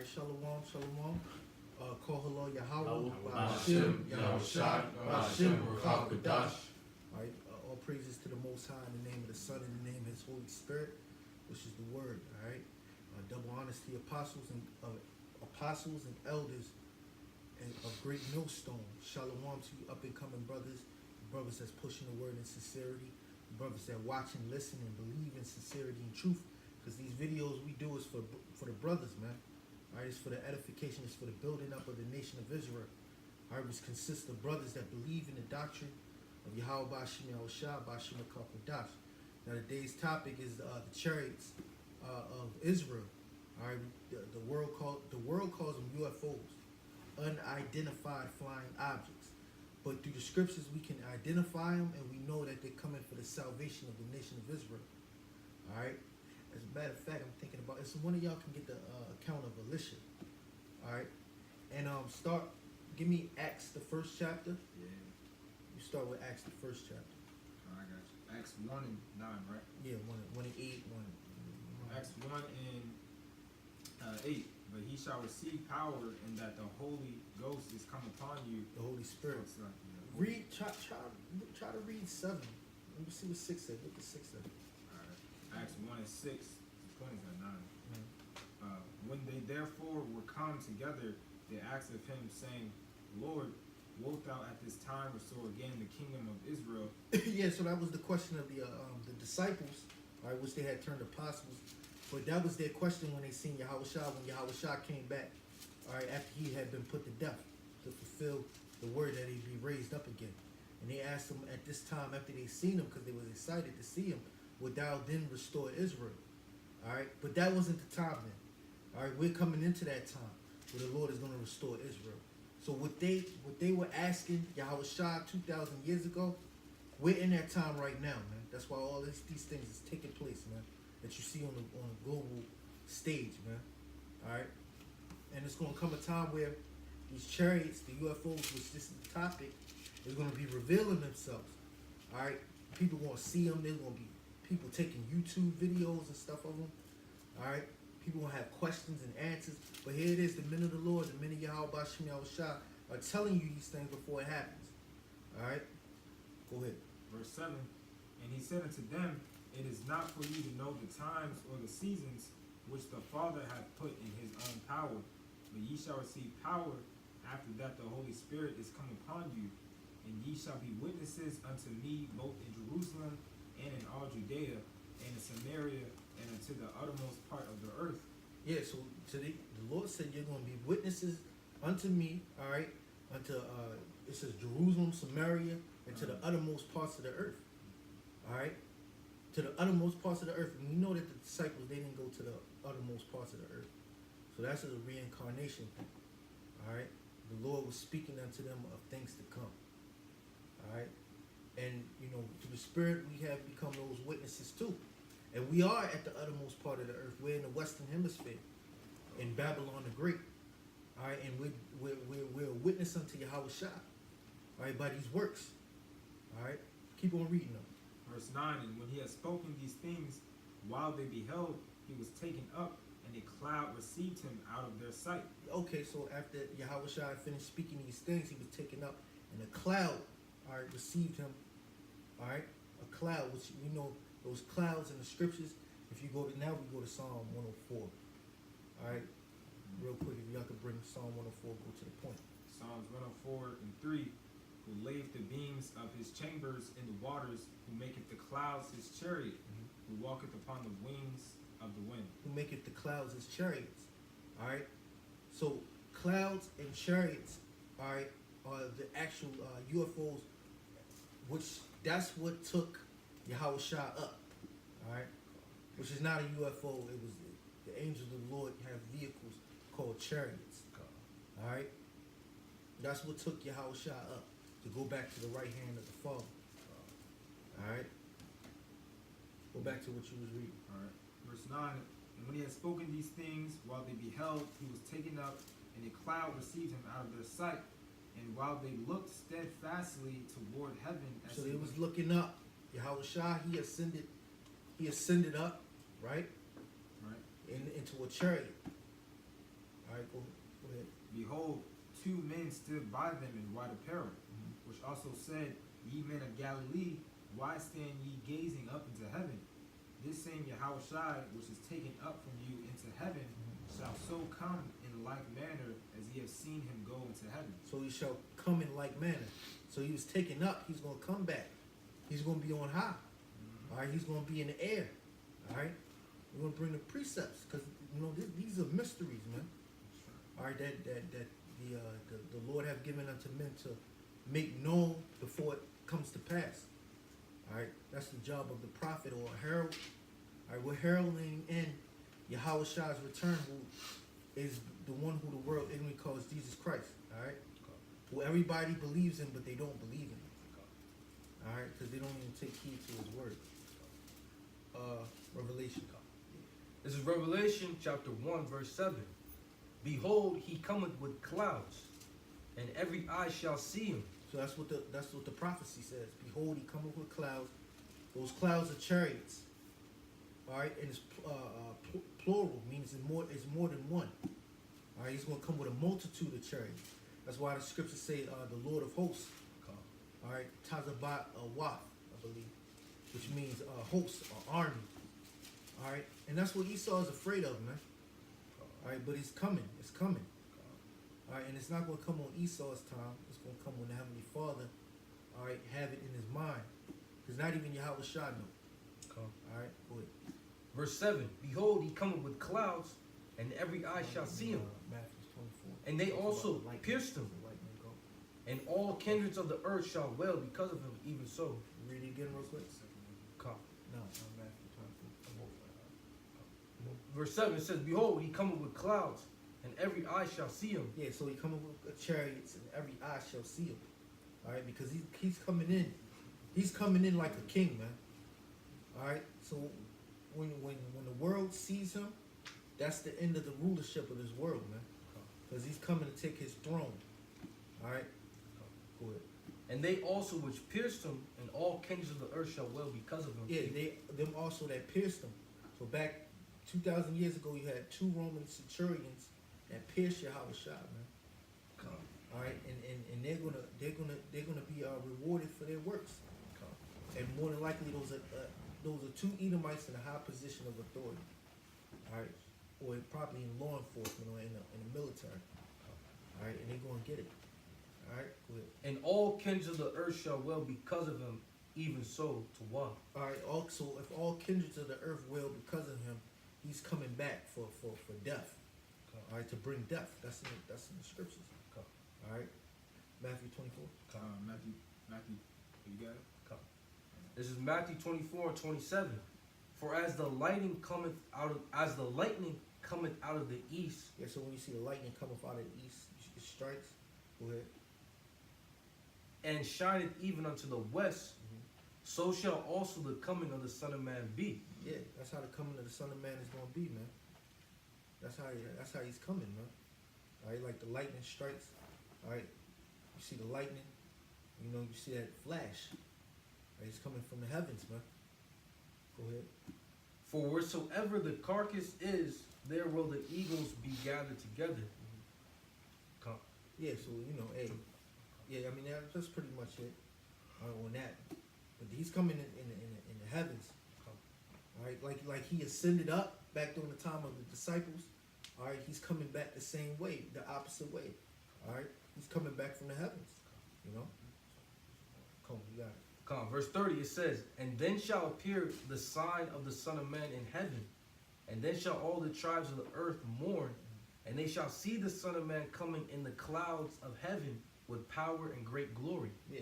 right, shalom, shalom. Call hello Yahweh, Ba'ashem, Yahushua, Ba'ashem, Rakakadash. All right, all praises to the Most High in the name of the Son and the name of His Holy Spirit, which is the Word. All right, double honors to the apostles and elders and of Great Millstone. Shalom to you up and coming brothers that's pushing the word in sincerity, brothers that watch and listen and believe in sincerity and truth. Because these videos we do is for the brothers, man. All right, it's for the edification, it's for the building up of the nation of Israel. All right, which consists of brothers that believe in the doctrine of Yahweh Ba'ashem Yahushua Ba'ashem Rakakadash. Now today's topic is the chariots of Israel. All right, the world calls them UFOs, unidentified flying objects. But through the scriptures, we can identify them, and we know that they're coming for the salvation of the nation of Israel. All right. As a matter of fact, I'm thinking about it. So one of y'all can get the account of Elisha. All right, and give me Acts the first chapter. Yeah. You start with Acts the first chapter. Oh, I got you. Acts 1 and 9, right? Yeah, 1 and 8, 1. Acts 1 and 8. But he shall receive power, and that the Holy Ghost is come upon you. The Holy Spirit. So it's like, Read. Try to read 7. Let me see what 6 said. Look at 6 said. Acts 1 and 6, 20 and 9. When they therefore were come together, they asked of him, saying, Lord, wilt thou at this time restore again the kingdom of Israel? Yeah, so that was the question of the disciples, all right, which they had turned apostles. But that was their question when they seen Yahushua, when Yahushua came back, all right, after he had been put to death to fulfill the word that he'd be raised up again. And they asked him at this time, after they seen him, because they was excited to see him, would thou then restore Israel? All right, but that wasn't the time then. All right, we're coming into that time where the Lord is going to restore Israel. So what they were asking Yahushua 2,000 years ago, we're in that time right now, man. That's why all these things is taking place, man. That you see on a global stage, man. All right, and it's going to come a time where these chariots, the UFOs, which this is the topic, is going to be revealing themselves. All right, people going to see them. There's going to be people taking YouTube videos and stuff of them. All right, people going to have questions and answers. But here it is, the men of the Lord, the men of Yahweh Ba'ashem Yahushua are telling you these things before it happens. All right, go ahead. Verse 7, and he said unto them, it is not for you to know the times or the seasons which the Father hath put in his own power, but ye shall receive power after that the Holy Spirit is come upon you, and ye shall be witnesses unto me both in Jerusalem and in all Judea and in Samaria and unto the uttermost part of the earth. Yeah, so today the Lord said you're going to be witnesses unto me, all right, unto, it says Jerusalem, Samaria, and to the uttermost parts of the earth, all right, to the uttermost parts of the earth. And we know that the disciples, they didn't go to the uttermost parts of the earth. So that's a reincarnation thing, all right. The Lord was speaking unto them of things to come, all right. And, you know, through the Spirit, we have become those witnesses too. And we are at the uttermost part of the earth. We're in the Western Hemisphere, in Babylon the Great. All right, and we're a witness unto Yahushua, all right, by these works. All right, keep on reading them. Verse 9, and when he had spoken these things, while they beheld, he was taken up, and a cloud received him out of their sight. Okay, so after Yahushua finished speaking these things, he was taken up, and a cloud, all right, received him. All right, a cloud, which we know those clouds in the scriptures. If you go to now, we go to Psalm 104. All right, real quick, if y'all could bring Psalm 104, go to the point. Psalms 104 and 3, who layeth the beams of his chambers in the waters, who maketh the clouds his chariot, who walketh upon the wings of the wind. Who maketh the clouds his chariots. All right, so clouds and chariots, all right, are the actual UFOs, which that's what took Yahushua up, all right, which is not a UFO. It was the angels of the Lord have vehicles called chariots, all right. That's what took Yahushua up, to go back to the right hand of the Father, all right. Go back to what you was reading. All right, verse 9, and when he had spoken these things, while they beheld, he was taken up, and a cloud received him out of their sight. And while they looked steadfastly toward heaven, as So they was looking up. Yahushua, he ascended up, right? right, Into a chariot. All right, right, go ahead. Behold, 2 men stood by them in white apparel, which also said, Ye men of Galilee, why stand ye gazing up into heaven? This same Yahushua, which is taken up from you into heaven, shall so come in like manner as ye have seen him go into heaven. So he shall come in like manner. So he was taken up. He's going to come back. He's going to be on high. All right. He's going to be in the air. All right. We're going to bring the precepts because these are mysteries, man. All right. That the Lord have given unto men to make known before it comes to pass. All right. That's the job of the prophet or a herald. All right. We're heralding in Yahushua's return, who is the one who the world ignorantly calls Jesus Christ. All right. Who everybody believes in, but they don't believe in. All right, because they don't even take heed to his word. Revelation. This is Revelation chapter 1, verse 7. Behold, he cometh with clouds, and every eye shall see him. So that's what the prophecy says. Behold, he cometh with clouds. Those clouds are chariots. All right, and it's plural, means it's more than one. All right, he's going to come with a multitude of chariots. That's why the scriptures say the Lord of hosts. All right, Tazabat Wath, I believe, which means host or army. All right, and that's what Esau is afraid of, man. All right, but it's coming. It's coming. All right, and it's not going to come on Esau's time. It's going to come when the Heavenly Father, all right, have it in his mind. Because not even Yahushua know. All right, go ahead. Verse 7. Behold, he cometh with clouds, and every eye shall see him. Matthew 24. And they also Lightning. pierced him. Lightning go. And all kindreds of the earth shall wail because of him, even so. Read it again real quick. Come. No, Matthew 24. Verse 7 it says, Behold, he cometh with clouds, and every eye shall see him. Yeah, so he coming with chariots, and every eye shall see him. All right, because he's coming in. He's coming in like a king, man. All right, so when the world sees him, that's the end of the rulership of this world, man. Because he's coming to take his throne. All right, go ahead. And they also which pierced him, and all kindreds of the earth shall wail because of him. Yeah, them also that pierced him. So back 2,000 years ago, you had 2 Roman centurions that pierced Yahushua, man. All right, and they're gonna be rewarded for their works. And more than likely, those are 2 Edomites in a high position of authority. All right, or probably in law enforcement or in the military. All right, and they're gonna get it. All right, go ahead. And all kindreds of the earth shall wail because of him, even so to one. All right, also, if all kindreds of the earth wail because of him, he's coming back for death. All right, to bring death. That's in the scriptures. All right, Matthew 24. Matthew, you got it? This is Matthew 24:27. For as the lightning cometh out of the east, Yeah, so when you see the lightning coming out of the east, it strikes. Go ahead. and shineth even unto the west, so shall also the coming of the Son of Man be. Yeah, that's how the coming of the Son of Man is going to be, man. That's how he's coming, man. All right, like the lightning strikes. All right, you see the lightning. You see that flash. All right, he's coming from the heavens, man. Go ahead. For wheresoever the carcass is, there will the eagles be gathered together. Come. Yeah, so hey, yeah, I mean that's pretty much it on that. But he's coming in the heavens. All right, like he ascended up back during the time of the disciples. All right, he's coming back the same way, the opposite way. All right, he's coming back from the heavens. Come, you got it. Come. Verse 30 it says, And then shall appear the sign of the Son of Man in heaven, and then shall all the tribes of the earth mourn, and they shall see the Son of Man coming in the clouds of heaven with power and great glory. Yeah,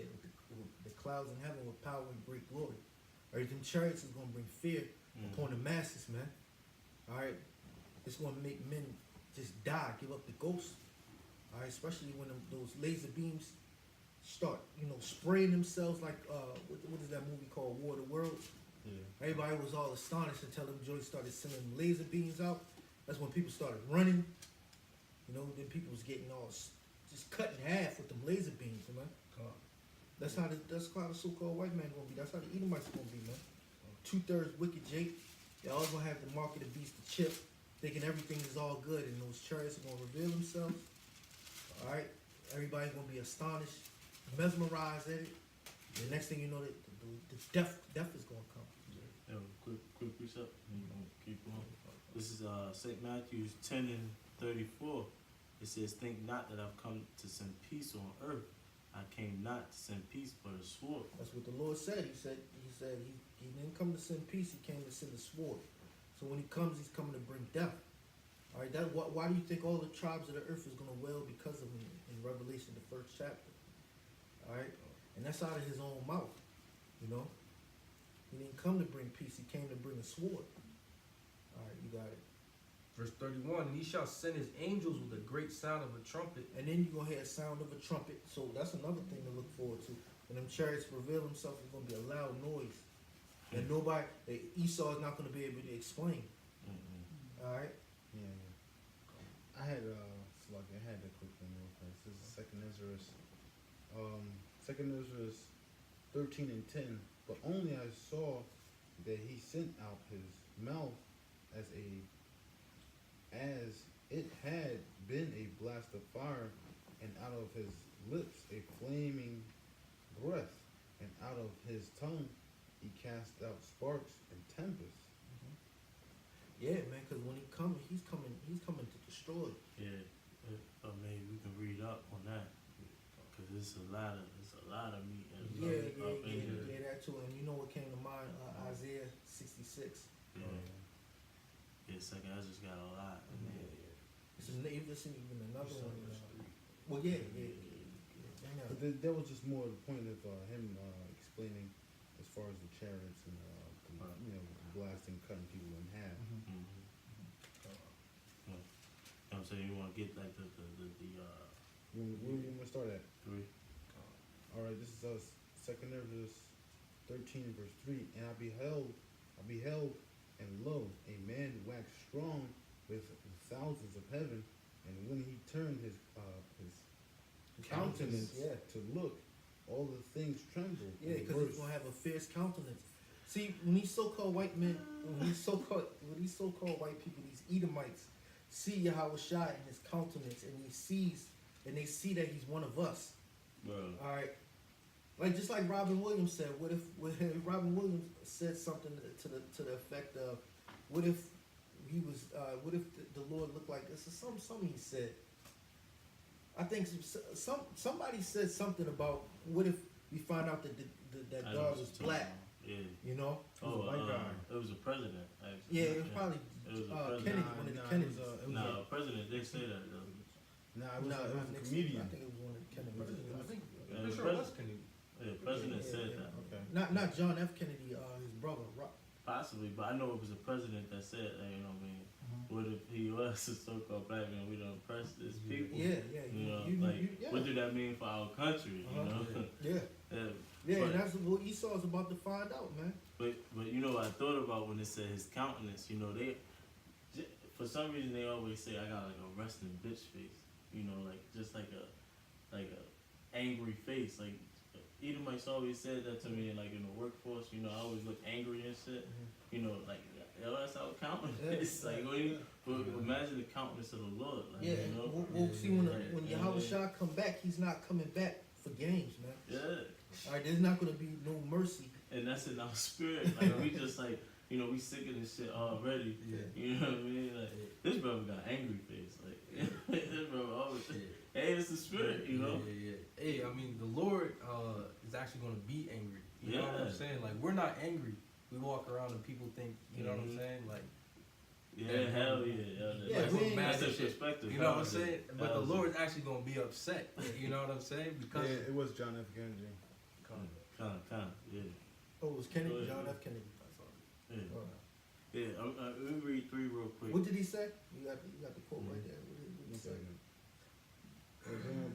with the clouds in heaven with power and great glory. All right, them chariots is going to bring fear upon the masses, man. All right, it's going to make men just die, give up the ghost. All right, especially when those laser beams start, spraying themselves like, what is that movie called, War of the Worlds? Yeah. Everybody was all astonished until them joints started sending laser beams out. That's when people started running. Then people was getting all just cut in half with them laser beams, man. That's how the so-called white man gonna be. That's how the Edomites gonna be, man. 2/3 wicked Jake. They all gonna have the mark of the beast, the chip. thinking everything is all good, and those chariots are gonna reveal themselves. All right, everybody's gonna be astonished, mesmerized at it. The next thing you know, the death is gonna come. Yo, quick precept. You know, keep going. This is St. Matthew's 10:34. It says, "Think not that I've come to send peace on earth. I came not to send peace, but a sword." That's what the Lord said. He said he didn't come to send peace. He came to send a sword. So when he comes, he's coming to bring death. All right. Why do you think all the tribes of the earth is going to wail because of him in Revelation, the 1st chapter? All right. And that's out of his own mouth. You know. He didn't come to bring peace. He came to bring a sword. All right. You got it. Verse 31, and he shall send his angels with a great sound of a trumpet. And then you're going to hear a sound of a trumpet. So that's another thing to look forward to. When them chariots reveal themselves, it's going to be a loud noise. And Esau is not going to be able to explain. All right? Yeah. I had a quick thing real fast. This is Second Ezra 13:10. But only I saw that he sent out his mouth as it had been a blast of fire, and out of his lips a flaming breath, and out of his tongue he cast out sparks and tempests. Yeah, man, because when he's coming to destroy. Yeah, maybe we can read up on that because it's a lot of meat and up in here. Yeah, that too. And you know what came to mind? Isaiah 66. Yeah, Second Ezra's got a lot. It's even another one. Well, yeah. But that was just more the point of him explaining as far as the chariots and blasting, cutting people in half. You know what I'm saying? You want to get like the Where you want to start at? 3. All right, this is Second Ezra 13 verse 3. And I beheld, and lo, a man waxed strong with thousands of heaven, and when he turned his countenance to look, all the things trembled. Yeah, because he's gonna have a fierce countenance. See, when these so-called white men, when these so-called white people, these Edomites, see Yahweh Shai in his countenance, and they see that he's one of us. Bro. All right, just like Robin Williams said. What if Robin Williams said something to the effect of, what if the Lord looked like this, or something he said. I think somebody said something about, what if we find out that that God was black? Yeah. You know? It was a white guy. It was a president, actually. Yeah, it was probably Kennedy, one of the Kennedys. No, president did say that, though. It was a comedian. I think it was one of the Kennedys. I'm sure it was Kennedy. Yeah, the president said that. Okay. Not John F. Kennedy, his brother. Possibly, but I know it was a president that said that, you know what I mean? What if he was a so-called black man? We don't oppress this people. Yeah. What do that mean for our country? You know? Yeah, and that's what Esau's about to find out, man. But you know what I thought about when it said his countenance? You know, for some reason they always say I got like a resting bitch face. You know, just like a angry face. Like Edomites always said that to me, like in the workforce. You know, I always look angry and shit. You know, like. That's our countenance. Imagine the countenance of the Lord. Like, yeah, you know? We'll see when Yahweh Shai come back, he's not coming back for games, man. Yeah. All right, there's not going to be no mercy. And that's in our spirit. Like, we just we sick of this shit already. Yeah. You know what I mean? Like, this brother got angry face. Like, this brother always, hey, it's the spirit, you know? Yeah. Hey, I mean, the Lord is actually going to be angry. You know what I'm saying? Like, we're not angry. We walk around and people think, you know what I'm saying? Like, hell yeah. We're that's mad the at shit. perspective. You know what I'm saying? But the Lord's actually going to be upset. You know what I'm saying? Because it was John F. Kennedy. Kind of, yeah. Oh, it was Kennedy, John F. Kennedy. Yeah. Let me read 3 real quick. What did he say? You got the quote right there. What did he say?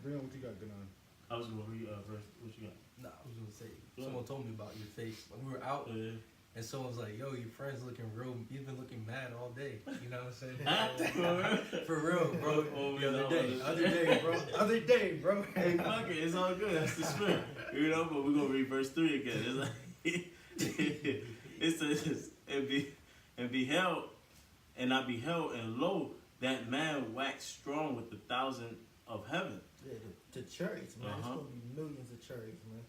Bring on what you got going on. I was going to read verse. What you got? Nah, I was going to say, someone told me about your face. Like, we were out. And someone's like, yo, your friend's looking real, he's been looking mad all day. You know what I'm saying? For real, bro. Other day, bro. Hey, fuck it, it's all good. That's the spirit. You know, but we're going to read verse 3 again. It's like, it says, and beheld, And I beheld, and lo, that man waxed strong with 1,000 of heaven. Yeah, the chariots, man. It's Uh-huh. gonna be millions of chariots, man.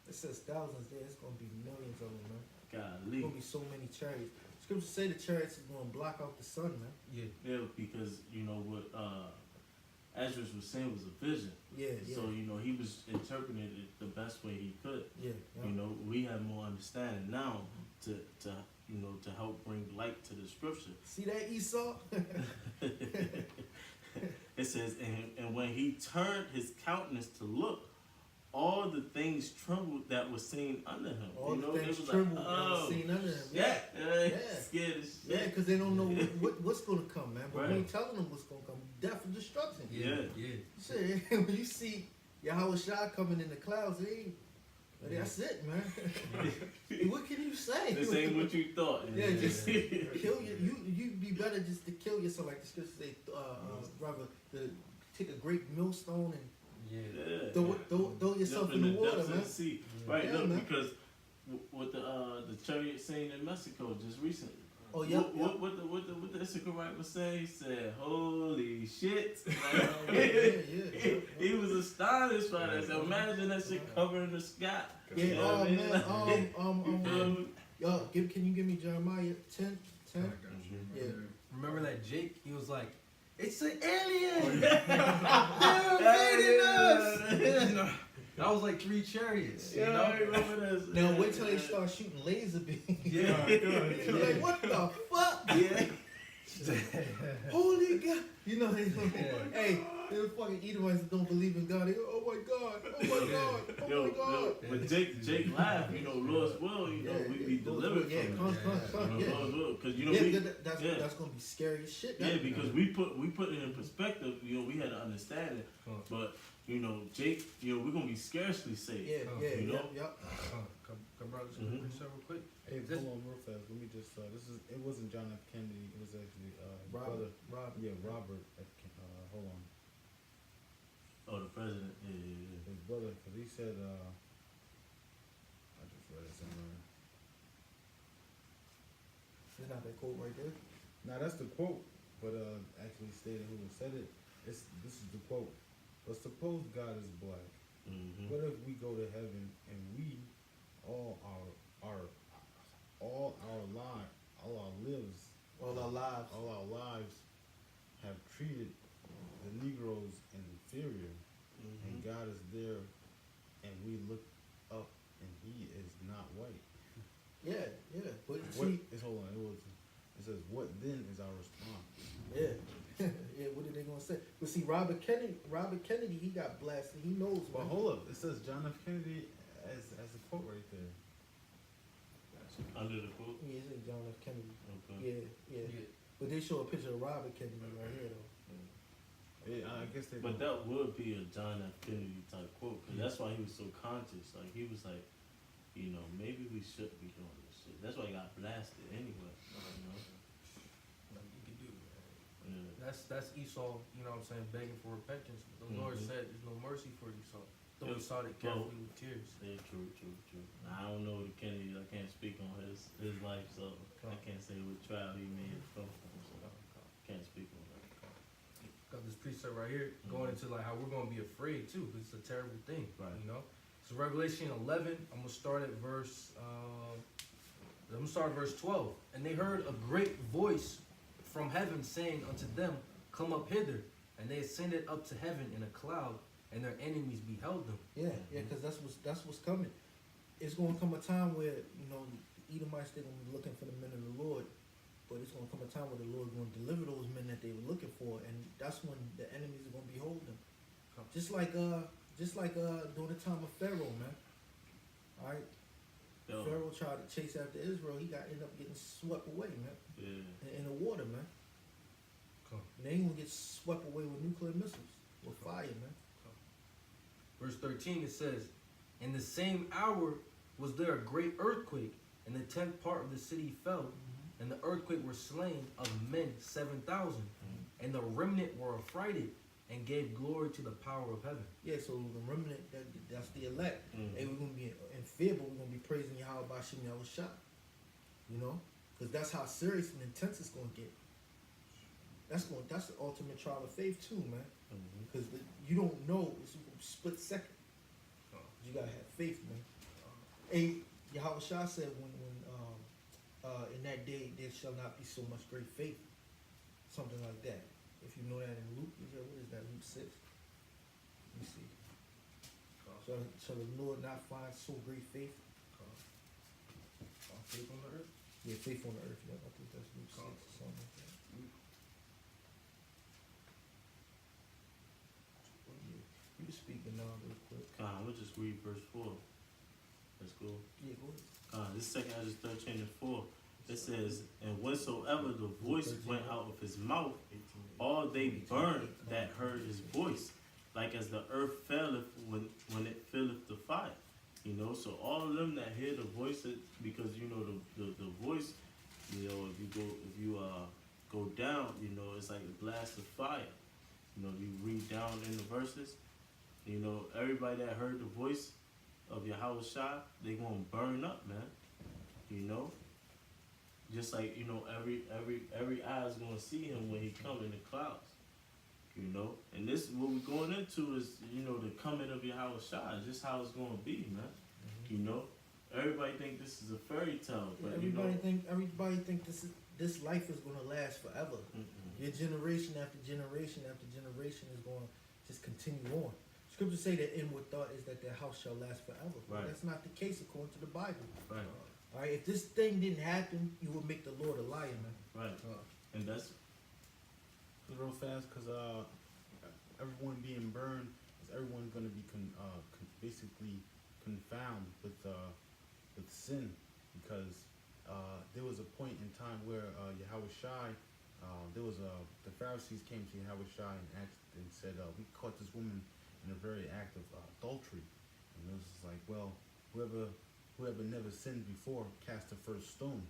It says thousands there. It's gonna be millions of them, man. There's Golly. gonna be so many chariots. Scripture say the chariots is gonna block out the sun, man. Yeah. Yeah, because you know what Ezra was saying was a vision. Yeah, yeah, So you know he was interpreting it the best way he could. yeah. You know, we have more understanding now to you know to help bring light to the scripture. See that Esau? It says, and when he turned his countenance to look, all the things trembled that was seen under him. All you know, the it things was trembled like, that was oh, seen under him. yeah, Yeah. scared as Yeah, shit. because they don't know what's gonna come, man. But we Right. ain't telling them what's gonna come. Death and destruction. Yeah. Yeah. Shit, when you see Yahweh Shai coming in the clouds, that's it, man. What can you say? This ain't what you thought. Yeah, just kill you. You be better just to kill yourself, like the scripture say. Rather, take a great millstone and Yeah. throw yourself Jump in the water, depths of man. the sea. Right, Yeah, look, man. because what the chariot saying in Mexico just recently. Oh, yeah. What the Issachar was saying? He said, "Holy shit!" Yeah. He was astonished by that. So imagine that shit covering the sky. Yeah, You know what I mean? man. Yo, can you give me Jeremiah 10? I got you. Yeah. Remember that Jake? He was like, "It's an alien! Oh, They're invading us!" That was like 3 chariots. You Yeah, know? I remember this. Now wait till they start shooting laser beams. Yeah. You're like, what the fuck? Yeah. Holy God! You know, Yeah. hey, them fucking Edomites that don't believe in God. They go, oh my God! Oh my God! Oh Yo, my God! but Jake laughed. You know, Lord's will. You know, we be delivered Yeah, from it. come, You know, yeah. Lord's will, because you know Yeah, we. because that's yeah. gonna be scary as shit. Yeah, because we put it in perspective. You know, we had to understand it. Huh. But you know, Jake, you know, we're gonna be scarcely saved. Yeah, you know? Come, brothers, Mhm. real quick. Hey, This- hold on real fast. Let me just. It wasn't John F. Kennedy. It was actually his brother. Robert. Yeah, Robert F. Hold on. Oh, the president. Yeah. His brother, because he said. I just read it somewhere. It's not that quote right there. Now that's the quote, but actually stated who said it. This is the quote. But suppose God is black. Mm-hmm. What if we go to heaven and we all our lives have treated the Negroes inferior, and God is there, and we look up and He is not white. Yeah. But What see, is hold on? It says, what then is our response? yeah. Yeah, what are they gonna say? But see, Robert Kennedy, he got blasted. He knows, But man. hold up, it says John F. Kennedy as a quote right there. Under the quote. Yeah, it said John F. Kennedy. Okay. Yeah. But they show a picture of Robert Kennedy right here, though. Yeah, I guess they. But that would be a John F. Kennedy type quote, because that's why he was so conscious. Like he was like, you know, maybe we shouldn't be doing this shit. That's why he got blasted anyway. You know. You can do that. Yeah. That's Esau, you know what I'm saying, begging for repentance. The Lord Mhm. said there's no mercy for Esau. Though Yeah. he sought it carefully with tears. Yeah, true. I don't know the Kennedy. I can't speak on his life, so I can't say what trial he may have come from. So can't speak on that. Got this precept right here going into like how we're gonna be afraid too, 'cause it's a terrible thing. Right. You know? So Revelation 11, I'm gonna start at verse 12. And they heard a great voice from heaven saying unto them, come up hither. And they ascended up to heaven in a cloud, and their enemies beheld them. Yeah, because that's what's coming. It's gonna come a time where, you know, the Edomites, they're gonna be looking for the men of the Lord. But it's gonna come a time where the Lord's gonna deliver those men that they were looking for, and that's when the enemies are gonna behold them. Just like during the time of Pharaoh, man. Alright? Yo, Pharaoh tried to chase after Israel, ended up getting swept away, man. yeah. In the water, man. Come. And they ain't gonna get swept away with nuclear missiles. With fire, man. Verse 13 it says, in the same hour was there a great earthquake, and the 10th part of the city fell, and the earthquake were slain of men 7,000, and the remnant were affrighted, and gave glory to the power of heaven. Yeah, so the remnant, that's the elect. Mhm. And we're going to be in fear, but we're going to be praising Yahweh Bashim Yahushua. You know? Because that's how serious and intense it's going to get. That's the ultimate trial of faith too, man. Mhm. Because you don't know, it's a split second. You gotta have faith, man. Hey, Yahweh Shah said when in that day there shall not be so much great faith, something like that. If you know that in Luke, what is that? Luke 6. Let me see. Shall the Lord not find so great faith? Faith on the earth. Yeah, faith on the earth. Yeah, I think that's Luke 6 or something like that. Yeah. You can speak it now real quick. I'm gonna just read verse 4. Let's go. Yeah, go ahead. This second Ezra 13:4. It says, and whensoever the voice went out of his mouth, all they burned that heard his voice, like as the earth faileth when it filleth the fire. You know, so all of them that hear the voice, because you know the voice, you know, if you go down, you know, it's like a blast of fire. You know, you read down in the verses, you know, everybody that heard the voice of Yahweh Shai, they gonna burn up, man. You know, just like, you know, every eye is gonna see him when he come in the clouds. You know, and this what we're going into is, you know, the coming of Yahweh Shai, just how it's gonna be, man. You know, everybody think this is a fairy tale, but everybody you know, think this life is gonna last forever. Your generation after generation after generation is going to just continue on. Scriptures say that inward thought is that their house shall last forever. But Right. that's not the case according to the Bible. Right. All right, if this thing didn't happen, you would make the Lord a liar, man. Right. And that's Real fast, because everyone being burned is everyone's going to be basically confound with sin, because there was a point in time where Yahweh Shai, the Pharisees came to Yahweh Shai and asked and said, we caught this woman in a very act of adultery, and it was just like, well, whoever never sinned before cast the first stone,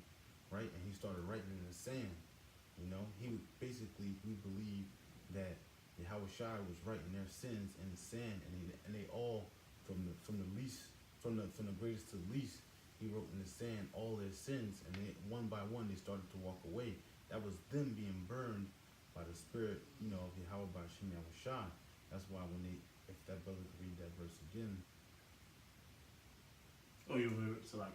right? And he started writing in the sand. You know, we believe that Yahweh Shai was writing their sins in the sand, and they all from the greatest to the least, he wrote in the sand all their sins, and they one by one they started to walk away. That was them being burned by the spirit, you know, of Yahweh by Shem Yahweh Shai. That's why if that brother could read that verse again. Oh, you remember? So like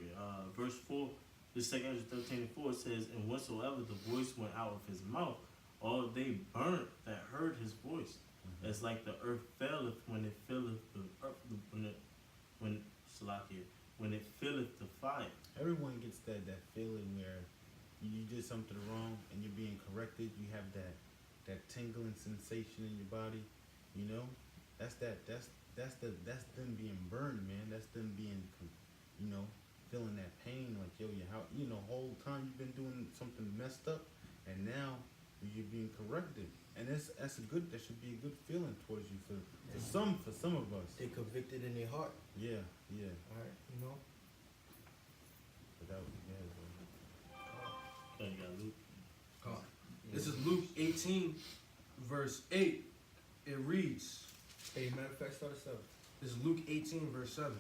verse 4, the second Ezra 13:4 says, and whatsoever the voice went out of his mouth, all they burnt that heard his voice. It's like the earth faileth when it filleth the earth, when it filleth the fire. Everyone gets that feeling where you did something wrong and you're being corrected. You have that tingling sensation in your body. You know, that's them being burned, man. That's them being, you know, feeling that pain. Like, yo, whole time you've been doing something messed up, and now you're being corrected. And that should be a good feeling towards you for some of us. They convicted in their heart. Yeah. All right, you know. But that was Then you got Luke. This is Luke 18, verse 8. It reads, Hey, matter of fact, start at 7. this is Luke 18, verse 7.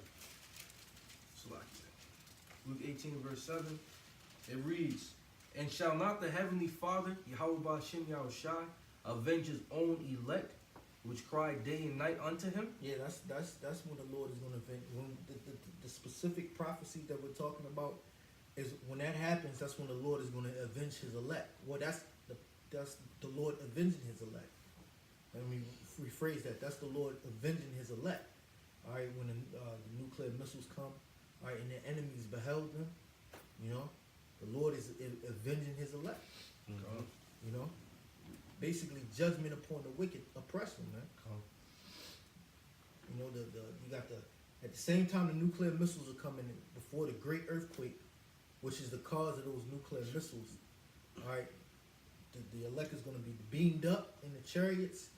Luke 18, verse 7. It reads, and shall not the heavenly Father, Yahweh Ba'ashem Yahushai, avenge his own elect, which cry day and night unto him? Yeah, that's when the Lord is going to avenge. When the specific prophecy that we're talking about is when that happens. That's when the Lord is going to avenge his elect. Well, that's the Lord avenging his elect. Let me rephrase that. That's the Lord avenging his elect. All right, when the nuclear missiles come, all right, and the enemies beheld them, you know, the Lord is avenging his elect. You know, basically judgment upon the wicked, oppressing, man. You know, you got at the same time the nuclear missiles are coming before the great earthquake, which is the cause of those nuclear missiles. All right, the elect is going to be beamed up in the chariots,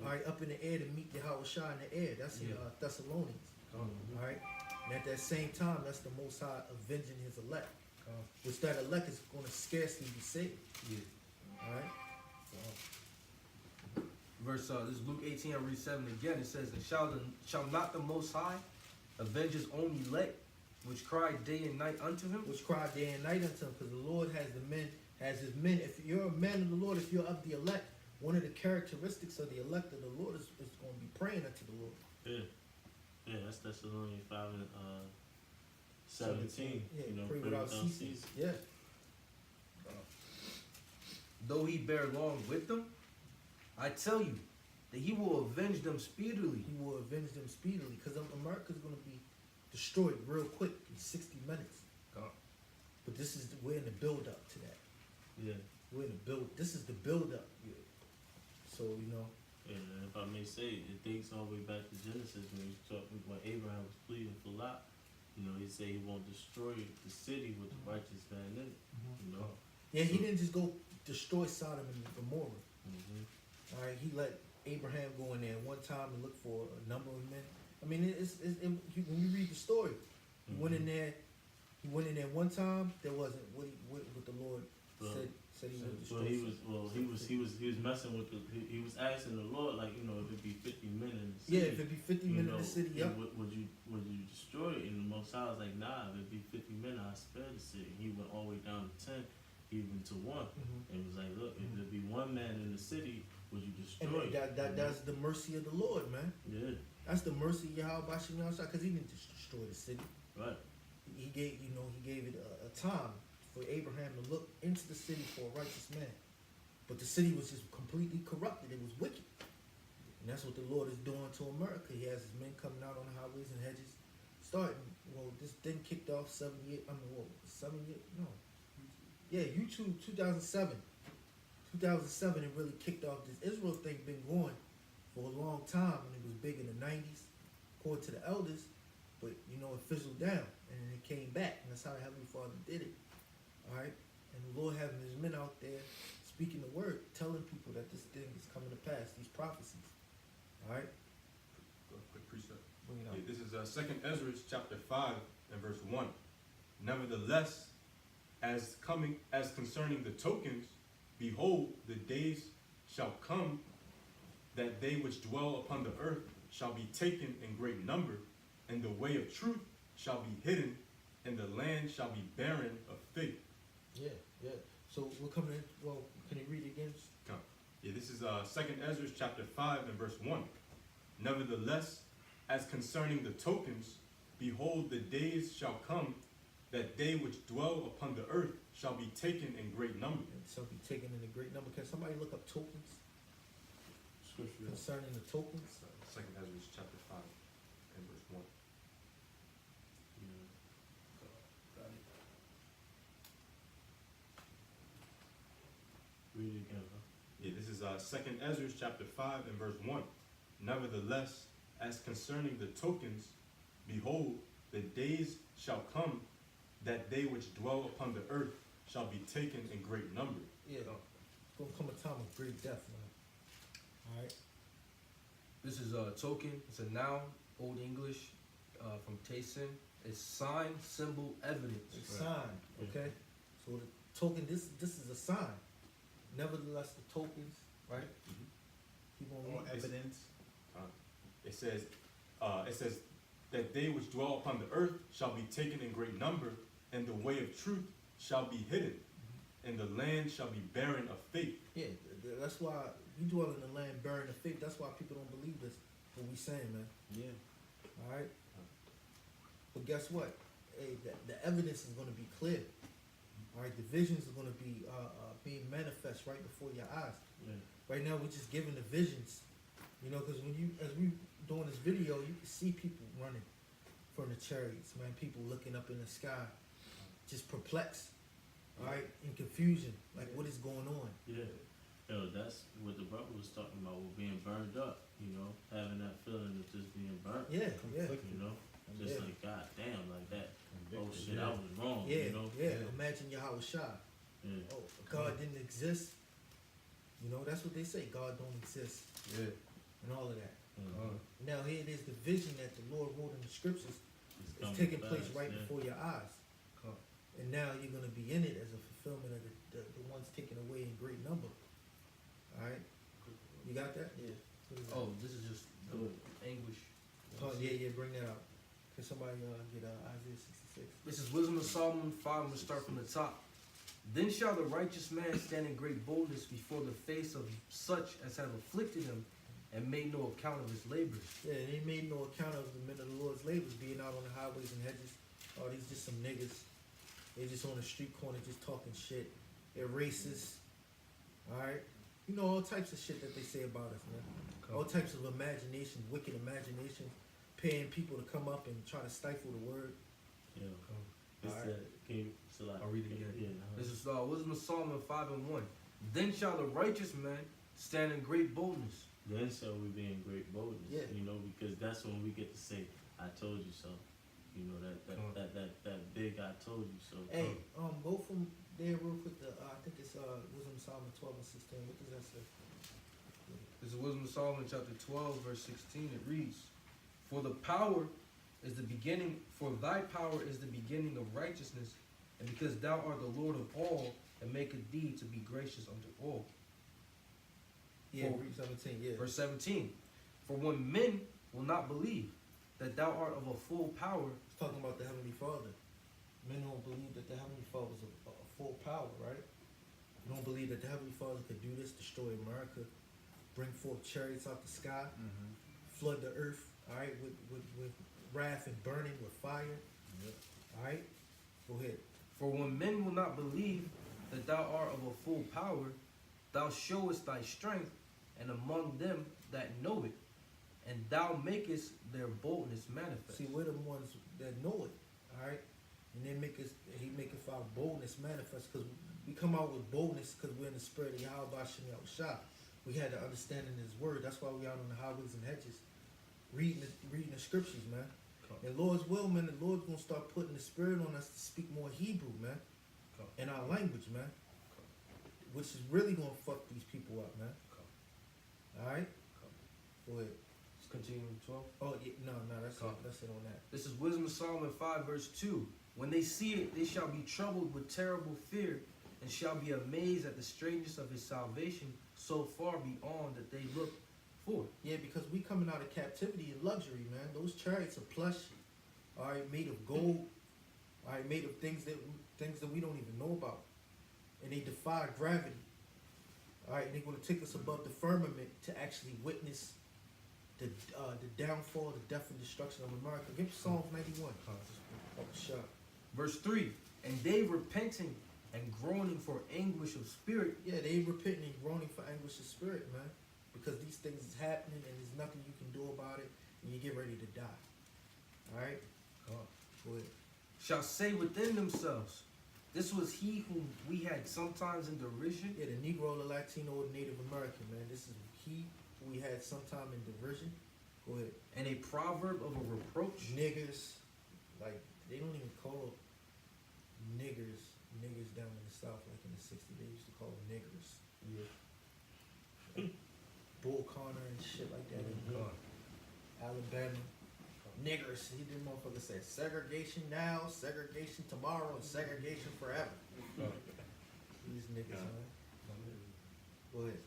all right, up in the air to meet Yahweh Shai in the air. That's in Thessalonians. All right, and at that same time, that's the Most High avenging his elect, which that elect is going to scarcely be saved. All right. Verse, this is Luke 18, I read 7 again. It says, and shall not the Most High avenge his own elect, which cry day and night unto him? Which cry day and night unto him, because the Lord has the men has his men. If you're a man of the Lord, if you're of the elect, one of the characteristics of the elect of the Lord is going to be praying unto the Lord. Yeah. Yeah, that's Thessalonians 5 and 17. Yeah, You know, pray without ceasing. Yeah. Though he bear long with them, I tell you that he will avenge them speedily. He will avenge them speedily because America's going to be destroyed real quick in 60 minutes. God. But we're in the build up to that. Yeah. We're in the build. This is the build up. Yeah. So Yeah, and if I may say, it dates all the way back to Genesis when Abraham was pleading for Lot. You know, he said he won't destroy the city with the righteous man in it. You know. Yeah, he didn't just go destroy Sodom and Gomorrah. Mm-hmm. All right, he let Abraham go in there one time and look for a number of men. I mean, when you read the story, he went in there. He went in there one time. There wasn't what the Lord said he would destroy. He was messing with he was asking the Lord, like, you know, if it be 50 men in the city. Yeah, if it be 50 men in the city, yep. Would you destroy it? And the Most High was like, nah, if it be 50 men, I'll spare the city. He went all the way down to 10, even to 1. And was like, look, if there be one man in the city, would you destroy it? That's the mercy of the Lord, man. Yeah. That's the mercy of Yahweh Bashim Yahshua, because he didn't just destroy the city. Right. He gave it a time for Abraham to look into the city for a righteous man. But the city was just completely corrupted. It was wicked. And that's what the Lord is doing to America. He has his men coming out on the highways and hedges. This thing kicked off 7 years. No. Yeah, YouTube 2007. 2007, it really kicked off. This Israel thing been going for a long time, and it was big in the 90s, according to the elders. But, it fizzled down, and then it came back. And that's how the Heavenly Father did it. All right? And the Lord having his men out there speaking the word, telling people that this thing is coming to pass, these prophecies. All right? Go quick precept. Bring it out. Yeah, this is 2nd Ezra chapter 5 and verse 1. Nevertheless, as concerning the tokens, behold, the days shall come that they which dwell upon the earth shall be taken in great number, and the way of truth shall be hidden, and the land shall be barren of fig. Yeah. So we're coming in. Well, can you read it again? Come. Yeah, this is 2nd Ezra chapter 5 and verse 1. Nevertheless, as concerning the tokens, behold, the days shall come that they which dwell upon the earth shall be taken in great number. And shall be taken in a great number. Can somebody look up tokens? Scripture. Concerning the tokens? 2nd Ezra chapter 5 and verse 1. Got it. Read it again, huh? Yeah, this is 2nd Ezra chapter 5 and verse 1. Nevertheless, as concerning the tokens, behold, the days shall come that they which dwell upon the earth shall be taken in great number. Yeah. It's going to come a time of great death, man. All right. This is a token. It's a noun, Old English, from Tayson. It's sign, symbol, evidence. It's sign, okay? So the token, this is a sign. Nevertheless, the tokens, right? Keep on Or reading. evidence. It says that they which dwell upon the earth shall be taken in great number, and the way of truth shall be hidden, and the land shall be barren of faith. Yeah, that's why we dwell in the land bearing the faith. That's why people don't believe this, what we saying, man. Yeah. All right? But guess what? Hey, the evidence is going to be clear. All right? The visions are going to be being manifest right before your eyes. Yeah. Right now, we're just giving the visions. Because as we doing this video, you can see people running from the chariots, man. People looking up in the sky, just perplexed, all right, in confusion, like what is going on? Yeah. That's what the brother was talking about, with being burned up, having that feeling of just being burnt. Yeah. Just Yeah. like, God damn, like that. Oh Convicted. shit, I was wrong, Yeah. Imagine Yahweh Shah. Yeah. Oh, God didn't exist. That's what they say. God don't exist, Yeah. and all of that. Mhm. Now here it is, the vision that the Lord wrote in the scriptures It's is coming taking place fast, right yeah. before your eyes. And now you're going to be in it as a fulfillment of the ones taken away in great number. All right? You got that? Yeah. Oh, this is just the English. Oh, yeah, bring that out. Can somebody get Isaiah 66? This is Wisdom of Solomon 5. I'm going to start from the top. Then shall the righteous man stand in great boldness before the face of such as have afflicted him and made no account of his labors. Yeah, they made no account of the men of the Lord's labors being out on the highways and hedges. Oh, these just some niggas. They just on the street corner just talking shit. They're racist. Alright? You know, all types of shit that they say about us, man. All types of imagination, wicked imagination, paying people to come up and try to stifle the word. Yeah. It's Alright. that, can you, so like, I'll read it again. Yeah, This is Wisdom of Solomon 5:1. Then shall the righteous man stand in great boldness. Then shall we be in great boldness. Yeah. You know, because that's when we get to say, I told you so. You know, that big I told you so. Hey, go from there real quick to, I think it's Wisdom of Solomon 12 and 16. What does that say? This is Wisdom of Solomon chapter 12, verse 16. It reads, For the power is the beginning, for thy power is the beginning of righteousness, and because thou art the Lord of all, and maketh thee to be gracious unto all. Yeah, For- read 17, yeah. Verse 17. For when men will not believe that thou art of a full power, It's talking about the Heavenly Father. Men don't believe that the Heavenly Father is a full power, right? You don't believe that the Heavenly Father could do this, destroy America, bring forth chariots out the sky, flood the earth, all right, with wrath and burning, with fire, all right? Go ahead. For when men will not believe that thou art of a full power, thou showest thy strength, and among them that know it, and thou makest their boldness manifest. See, we're the ones that know it, all right? And then he maketh our boldness manifest, because we come out with boldness because we're in the spirit of Yahweh Shem Yahushua. We had to understand in his word. That's why we out on the highways and hedges, reading the scriptures, man. And Lord's will, man, the Lord's gonna start putting the spirit on us to speak more Hebrew, man, in our language, man, which is really gonna fuck these people up, man. All right, go ahead. Let's continue in 12. Oh, yeah, no, that's it on that. This is Wisdom of Solomon 5, verse 2. When they see it, they shall be troubled with terrible fear, and shall be amazed at the strangeness of his salvation, so far beyond that they look for. Yeah, because we coming out of captivity and luxury, man. Those chariots are plush, all right, made of gold, all right, made of things that we don't even know about, and they defy gravity. All right, and they're going to take us above the firmament to actually witness the downfall, the death, and destruction of America. Give me Psalms 91. Oh, shut up. Verse 3. And they repenting and groaning for anguish of spirit. Yeah, they repenting and groaning for anguish of spirit, man. Because these things is happening and there's nothing you can do about it, and you get ready to die. All right? Go ahead. Shall say within themselves, this was he whom we had sometimes in derision. Yeah, the Negro, the Latino, the Native American, man. This is he who we had sometime in derision. Go ahead. And a proverb of a reproach. Niggers, like, they don't even call niggers down in the South, like in the 60s. They used to call them niggers. Yeah. Bull Connor and shit like that. Alabama. Niggers. He did motherfucker say segregation now, segregation tomorrow, and segregation forever. These niggas, man. Go ahead.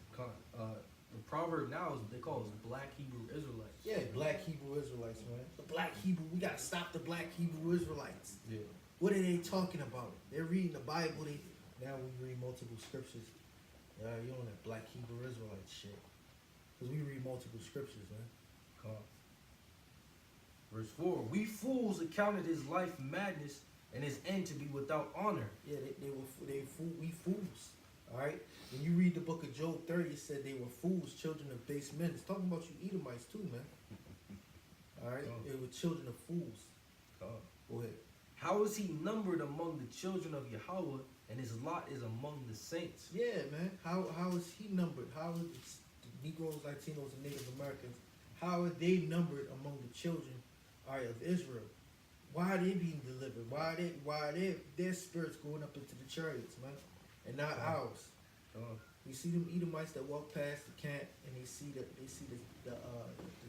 The proverb now is they call us black Hebrew Israelites. Yeah, black Hebrew Israelites, man. The black Hebrew, we gotta stop the black Hebrew Israelites. Yeah. What are they talking about? They're reading the Bible. Now we read multiple scriptures. You on that black Hebrew Israelite shit. Because we read multiple scriptures, man. Verse 4. We fools accounted his life madness and his end to be without honor. Yeah, we fools. All right? When you read the book of Job 30, it said they were fools, children of base men. It's talking about you Edomites too, man. All right? They were children of fools. Go ahead. How is he numbered among the children of Yahweh, and his lot is among the saints? Yeah, man. How is he numbered? How is the Negroes, Latinos, and Native Americans, how are they numbered among the children, all right, of Israel? Why are they being delivered? Why are their spirits going up into the chariots, man, and not ours? You see them Edomites that walk past the camp and they see the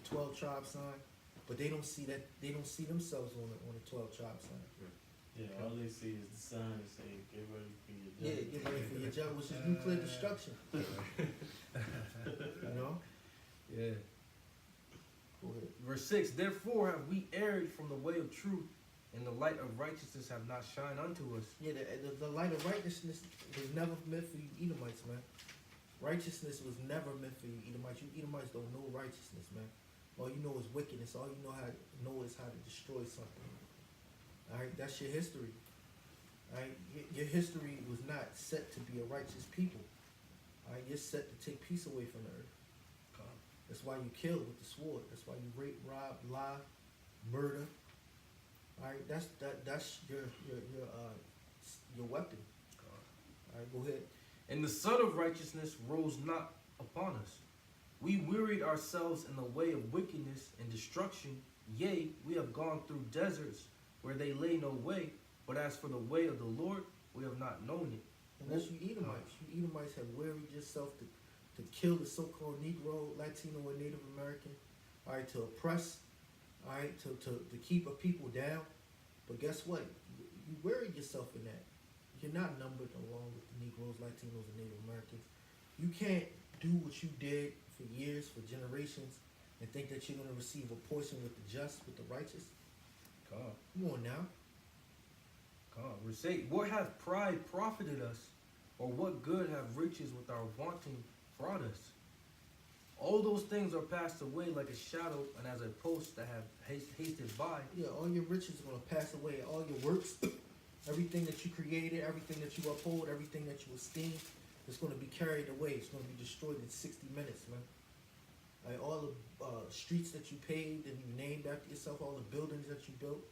12 tribe sign, but they don't see themselves on the 12 tribe sign. Yeah, all they see is the sign and say, get ready for your Yeah, judgment. get ready for your job, which is nuclear destruction. You know? Yeah. Go ahead. Verse 6. Therefore have we erred from the way of truth, and the light of righteousness have not shined unto us. Yeah, the light of righteousness was never meant for you Edomites, man. Righteousness was never meant for you Edomites. You Edomites don't know righteousness, man. All you know is wickedness. All you know is how to destroy something. All right, that's your history. All right, your history was not set to be a righteous people. All right, you're set to take peace away from the earth. That's why you kill with the sword. That's why you rape, rob, lie, murder. All right, that's your weapon. All right, go ahead. And the Son of Righteousness rose not upon us. We wearied ourselves in the way of wickedness and destruction. Yea, we have gone through deserts where they lay no way. But as for the way of the Lord, we have not known it. And that's you Edomites. You Edomites have wearied yourself to kill the so-called Negro, Latino, or Native American. All right, to oppress. All right, to keep a people down. But guess what? You wearied yourself in that. You're not numbered along with the Negroes, Latinos, and Native Americans. You can't do what you did for years, for generations, and think that you're going to receive a portion with the just, with the righteous. Come Come on now. on. Say, what hath pride profited us? Or what good have riches with our vaunting brought us? All those things are passed away like a shadow, and as a post that have hasted by. Yeah, all your riches are going to pass away. All your works, everything that you created, everything that you uphold, everything that you esteem, is going to be carried away. It's going to be destroyed in 60 minutes, man. Like all the streets that you paved and you named after yourself, all the buildings that you built,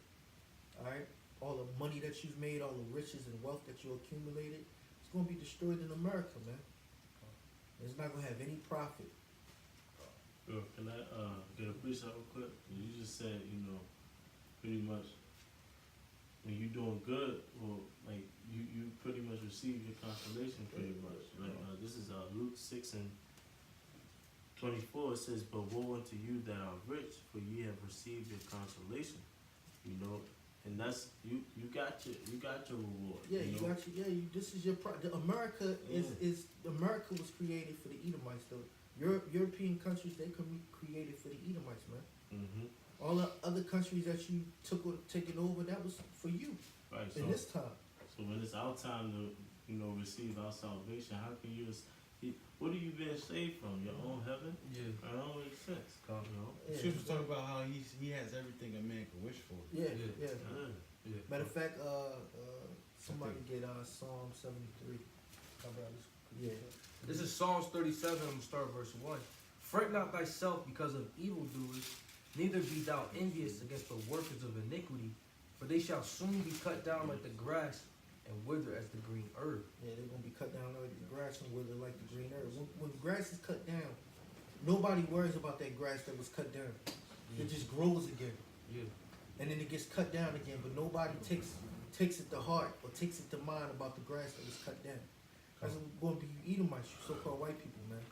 all right, all the money that you've made, all the riches and wealth that you accumulated, it's going to be destroyed in America, man. It's not going to have any profit. Bro, can I get a precept real quick? You just said, pretty much when you're doing good, or like you pretty much receive your consolation pretty much. Like this is Luke 6:24. It says, "But woe unto you that are rich, for ye have received your consolation." And that's you got your reward. Yeah, you got your, this is your America is America was created for the Edomites though. European countries, they could be created for the Edomites, man. Mm-hmm. All the other countries that you taken over, that was for you. Right. In this time. So when it's our time to, receive our salvation, how can you? What are you being saved from? Your own heaven? Yeah. That don't make sense. Yeah. Scriptures talk about how he has everything a man can wish for. Yeah. Yeah. Matter of fact, somebody get Psalm 73. How about this? Yeah. This is Psalms 37, I'm going to start verse 1. Fret not thyself because of evildoers, neither be thou envious against the workers of iniquity, for they shall soon be cut down like the grass and wither as the green herb. Yeah, they're going to be cut down like the grass and wither like the green herb. When the grass is cut down, nobody worries about that grass that was cut down. It just grows again. Yeah. And then it gets cut down again, but nobody takes it to heart or takes it to mind about the grass that was cut down. That's going to be you Edomites, you so-called white people, man.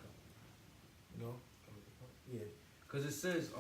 Yeah. Because it says,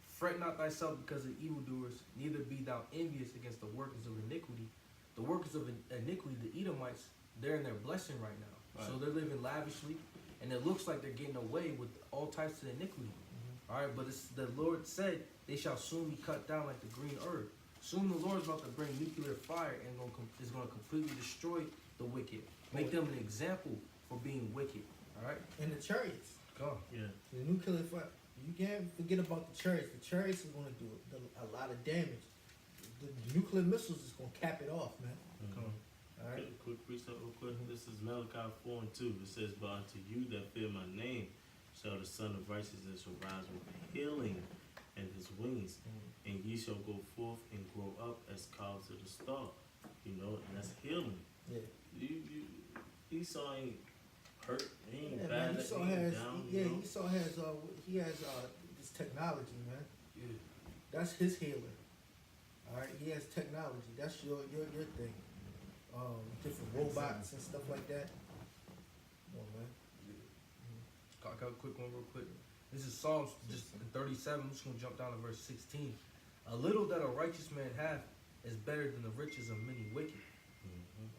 fret not thyself because of evildoers, neither be thou envious against the workers of iniquity. The workers of iniquity, the Edomites, they're in their blessing right now. Right. So they're living lavishly, and it looks like they're getting away with all types of iniquity. Mm-hmm. All right, but the Lord said they shall soon be cut down like the green herb. Soon the Lord's about to bring nuclear fire and is going to completely destroy the wicked. Make them an example for being wicked. All right? And the chariots. Go on. Yeah. The nuclear fire. You can't forget about the chariots. The chariots are going to do a lot of damage. The nuclear missiles is going to cap it off, man. Come on. All right? Quick precept real quick. This is Malachi 4:2. It says, "But unto you that fear my name shall the Son of Righteousness arise with healing in his wings, and ye shall go forth and grow up as clouds of the star." And that's healing. Yeah. Esau ain't hurt. He ain't Yeah, bad. man, Esau he ain't has, down. Esau has, he has this technology, man. Yeah. That's his healer. All right, he has technology. That's your thing. Different robots and stuff like that. Come on, man. I got a quick one real quick. This is Psalms just 37. I'm just going to jump down to verse 16. A little that a righteous man hath is better than the riches of many wicked.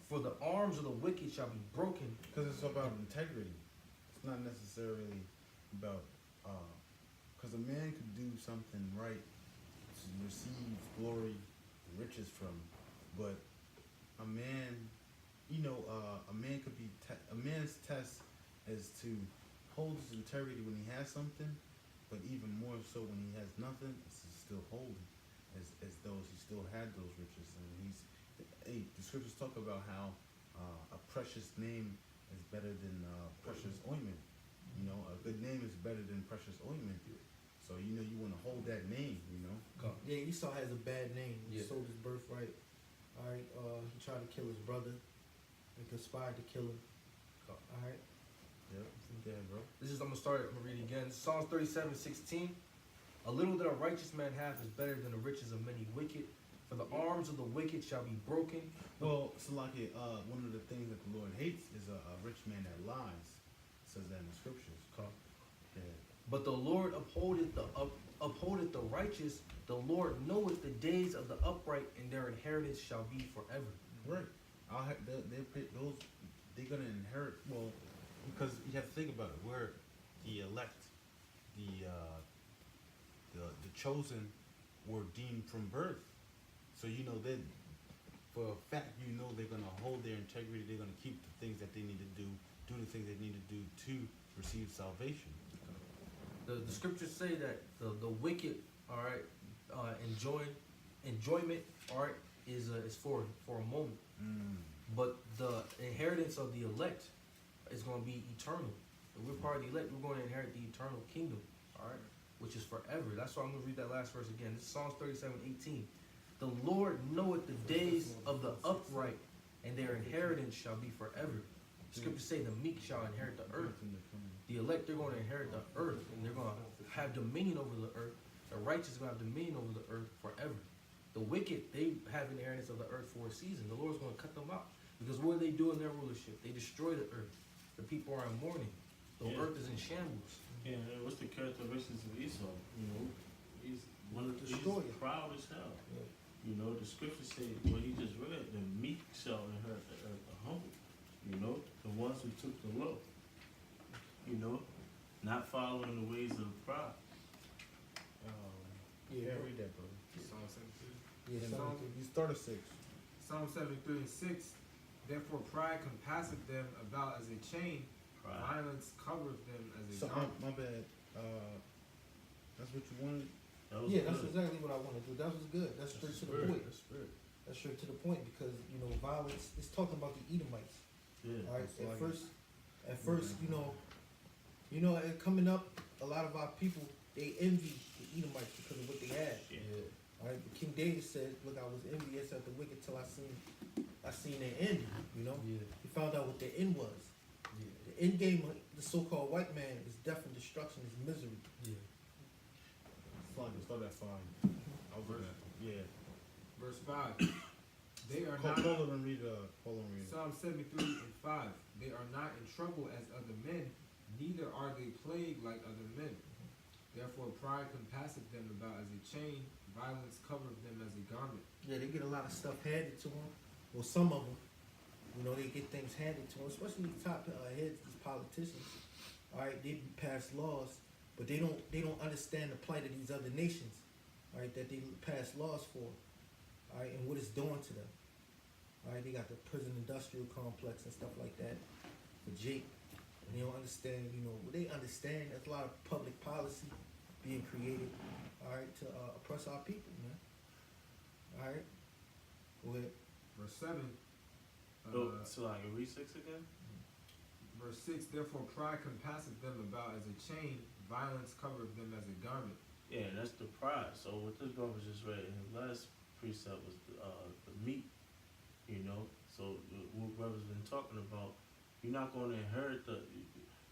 For the arms of the wicked shall be broken. Because it's about integrity. It's not necessarily about, because a man could do something right to receive glory riches from. But a man, a man could be a man's test is to hold his integrity when he has something, but even more so when he has nothing, is to still hold it, as though he still had those riches. And the scriptures talk about how a precious name is better than precious ointment. A good name is better than precious ointment. So you want to hold that name. Yeah, Esau has a bad name. He Yeah. sold his birthright. All right, he tried to kill his brother. He conspired to kill him. All right. Yep. Yeah, bro. I'm gonna start it, I'm gonna read it again. Psalms 37:16. A little that a righteous man hath is better than the riches of many wicked, for the arms of the wicked shall be broken. Well, so like one of the things that the Lord hates is a rich man that lies. It says that in the scriptures. Yeah. But the Lord upholdeth the righteous. The Lord knoweth the days of the upright, and their inheritance shall be forever. Right. They're gonna inherit. Well, because you have to think about it. We're the elect, the chosen, were deemed from birth. So that for a fact, they're gonna hold their integrity. They're gonna keep the things that they need to do the things they need to do to receive salvation. The scriptures say that the wicked, all right, enjoyment, all right, is for a moment, but the inheritance of the elect is going to be eternal. If we're part of the elect, we're going to inherit the eternal kingdom, all right, which is forever. That's why I'm going to read that last verse again. This is Psalms 37:18. The Lord knoweth the days of the upright, and their inheritance shall be forever. The scriptures say the meek shall inherit the earth. The elect, they're going to inherit the earth, and they're going to have dominion over the earth. The righteous are going to have dominion over the earth forever. The wicked, they have inheritance of the earth for a season. The Lord's going to cut them out. Because what do they do in their rulership? They destroy the earth. The people are in mourning. The earth is in shambles. Yeah, and what's the characteristics of Esau? He's he's Destroyer. proud as hell. Yeah. The scriptures say what he just read, the meek shall inherit the earth, the humble. The ones who took the low. Not following the ways of the proud. Yeah. Read that, bro. Psalm 73. Yeah, Psalm, You start at 6. Psalm 73:6. Therefore pride compasseth them about as a chain, Pride. violence covereth them as a So garment. my bad. That's what you wanted. That was Yeah, that's good. exactly what I want to do. That was good. That's straight to the point. That's spirit. That's straight to the point because violence is talking about the Edomites. Yeah. All right. That's like At first, coming up, a lot of our people they envy the Edomites because of what they had. Yeah. All right. But King David said, "Look, I was envious at the wicked till I seen their end." Yeah. He found out what their end was. Yeah. The end game of the so-called white man is death and destruction, is misery. Yeah. Start at 5. I'll do that. Yeah. Verse 5. They are Call not. it and read. Call and read. Psalm 73:5. They are not in trouble as other men, neither are they plagued like other men. Therefore pride compasseth them about as a chain, violence covereth them as a garment. Yeah, they get a lot of stuff handed to them. Well, some of them, they get things handed to them, especially these top heads, these politicians. All right, they pass laws, but they don't understand the plight of these other nations. All right, that they pass laws for. All right, and what it's doing to them. All right, they got the prison industrial complex and stuff like that for Jake. And they don't understand, they understand there's a lot of public policy being created, all right, to oppress our people, man. All right, go ahead. Verse 7. So like read 6 again? Verse 6. Therefore pride compasseth them about as a chain, violence covereth them as a garment. Yeah, that's the pride. So what this brother just read in his last precept was the meat. So what brother's been talking about, you're not going to inherit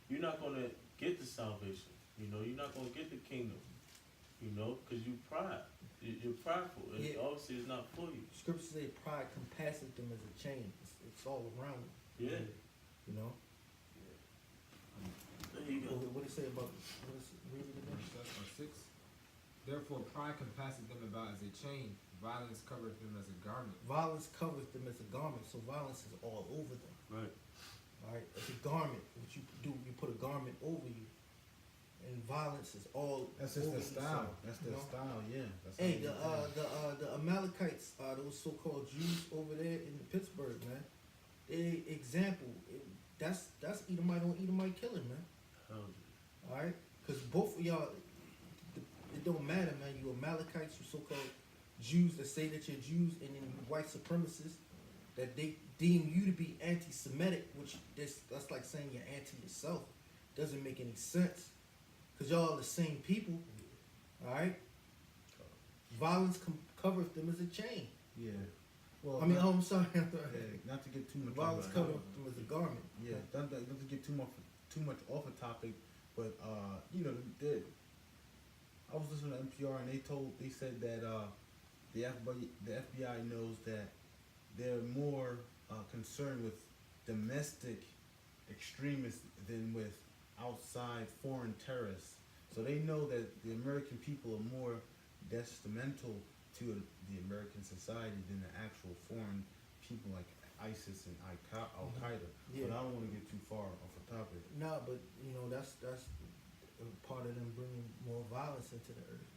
you're not going to get the salvation. You're not going to get the kingdom. Because you pride. You're prideful. Yeah. Obviously, it's not for you. Scripture say pride compasseth them as a chain. It's all around them, Yeah. There you go. What do you say about read it again? Verse 6. Therefore pride compasseth them about as a chain, violence covereth them as a garment. Violence covers them as a garment, so violence is all over them. Right. All right, it's a garment. What you do, you put a garment over you. and violence is all. That's just over their style. Esau, That's you their know? style. Yeah. That's Hey, how they do. the Amalekites, those so-called Jews over there in Pittsburgh, man. They example. That's Edomite on Edomite killing, man. Hell All right, because both of y'all, it don't matter, man. You Amalekites, you so-called Jews that say that you're Jews, and then you white supremacists that they deem you to be anti-Semitic, which that's like saying you're anti yourself. Doesn't make any sense, because y'all are the same people. All right, violence covers them as a chain. Yeah. Well, I mean, I'm sorry. yeah, not to get too much. Violence off covers the- them as a garment. Yeah, not to get too much off the topic, but you know, I was listening to NPR and they said that the FBI knows that they're more concerned with domestic extremists than with outside foreign terrorists. So they know that the American people are more detrimental to the American society than the actual foreign people like ISIS and Al Qaeda. Yeah. But I don't want to get too far off the topic. No, but you know that's a part of them bringing more violence into the earth.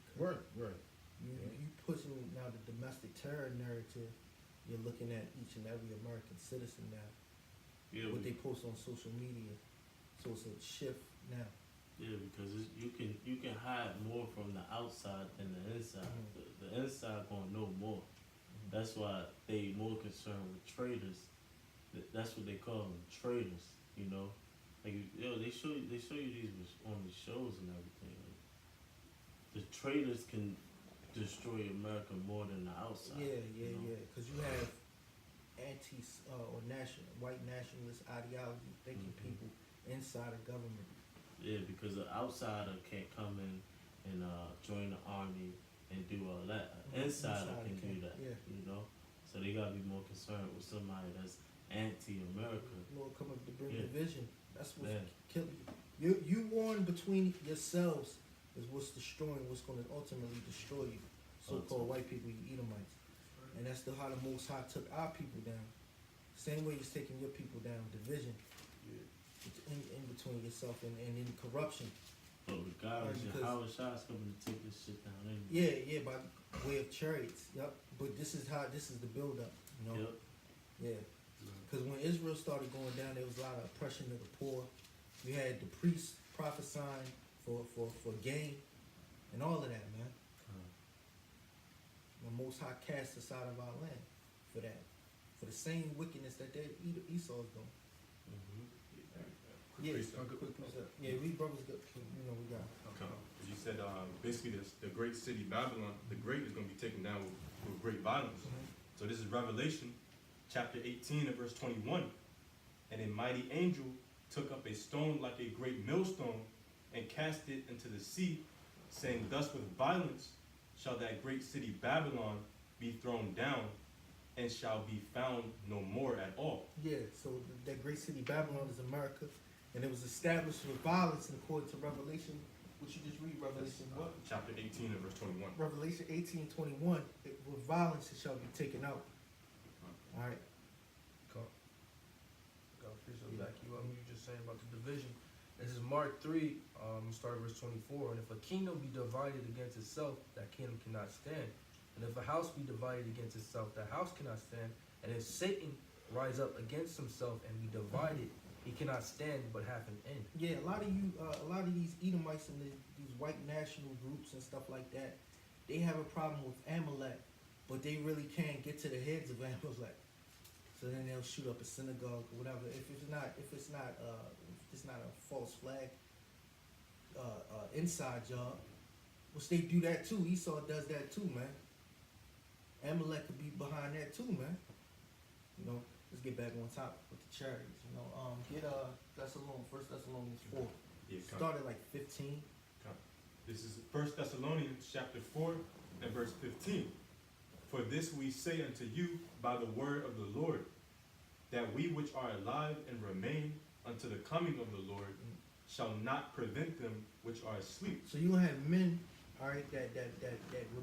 Right. You pushing now the domestic terror narrative. You're looking at each and every American citizen now. yeah. What they post on social media. So it's a shift now. Yeah, because you can hide more from the outside than the inside. Mhm. The inside gonna know more. That's why they more concerned with traitors. That's what they call them, traitors. You know, like they show you these on the shows and everything. Like, the traitors can destroy America more than the outside. Yeah. you know? Because you have anti or white nationalist ideology thinking Mhm. people inside of government. Yeah, because an outsider can't come in and join the army and do all that. An insider can do that. Yeah. You know, so they gotta be more concerned with somebody that's anti-America. Lord come up to bring Yeah. division. That's what's Yeah. killing you. You warn between yourselves is what's destroying, what's going to ultimately destroy you. So-called white people, you Edomites. And that's how the Most High took our people down. Same way he's taking your people down, division. In between yourself and in corruption. But regardless, Right, your because- Howard Shot's coming to take this shit down anyway. Yeah, by way of chariots. Yep. But this is the build up, you know? Yep. Yeah. Because when Israel started going down, there was a lot of oppression of the poor. We had the priests prophesying for gain and all of that, man. The Most High cast us out of our land for that. For the same wickedness that Esau's doing. Mm-hmm. Yeah, Precept. quick precept. Yeah, we brothers got, you know, we got. As you said, basically the great city Babylon, the great is going to be taken down with great violence. So this is Revelation chapter 18 and verse 21. And a mighty angel took up a stone like a great millstone and cast it into the sea, saying, thus with violence shall that great city Babylon be thrown down, and shall be found no more at all. Yeah, so that great city Babylon is America, and it was established with violence according to Revelation. What you just read, Revelation That's, what? chapter 18 and verse 21. Revelation 18:21. With violence it shall be taken out. All right. Back you up. You were just saying about the division. This is Mark 3, starting verse 24. And if a kingdom be divided against itself, that kingdom cannot stand. And if a house be divided against itself, that house cannot stand. And if Satan rise up against himself and be divided, he cannot stand but have an end. Yeah, a lot of these Edomites and these white national groups and stuff like that, they have a problem with Amalek, but they really can't get to the heads of Amalek. So then they'll shoot up a synagogue or whatever. If it's not a false flag inside job, which they do that too. Esau does that too, man. Amalek could be behind that too, man. You know, let's get back on top with the chariots. You know, get First Thessalonians 4. Yeah, Start at like 15. This is 1 Thessalonians chapter 4 and verse 15. For this we say unto you by the word of the Lord, that we which are alive and remain unto the coming of the Lord shall not prevent them which are asleep. So you gonna have men, all right, that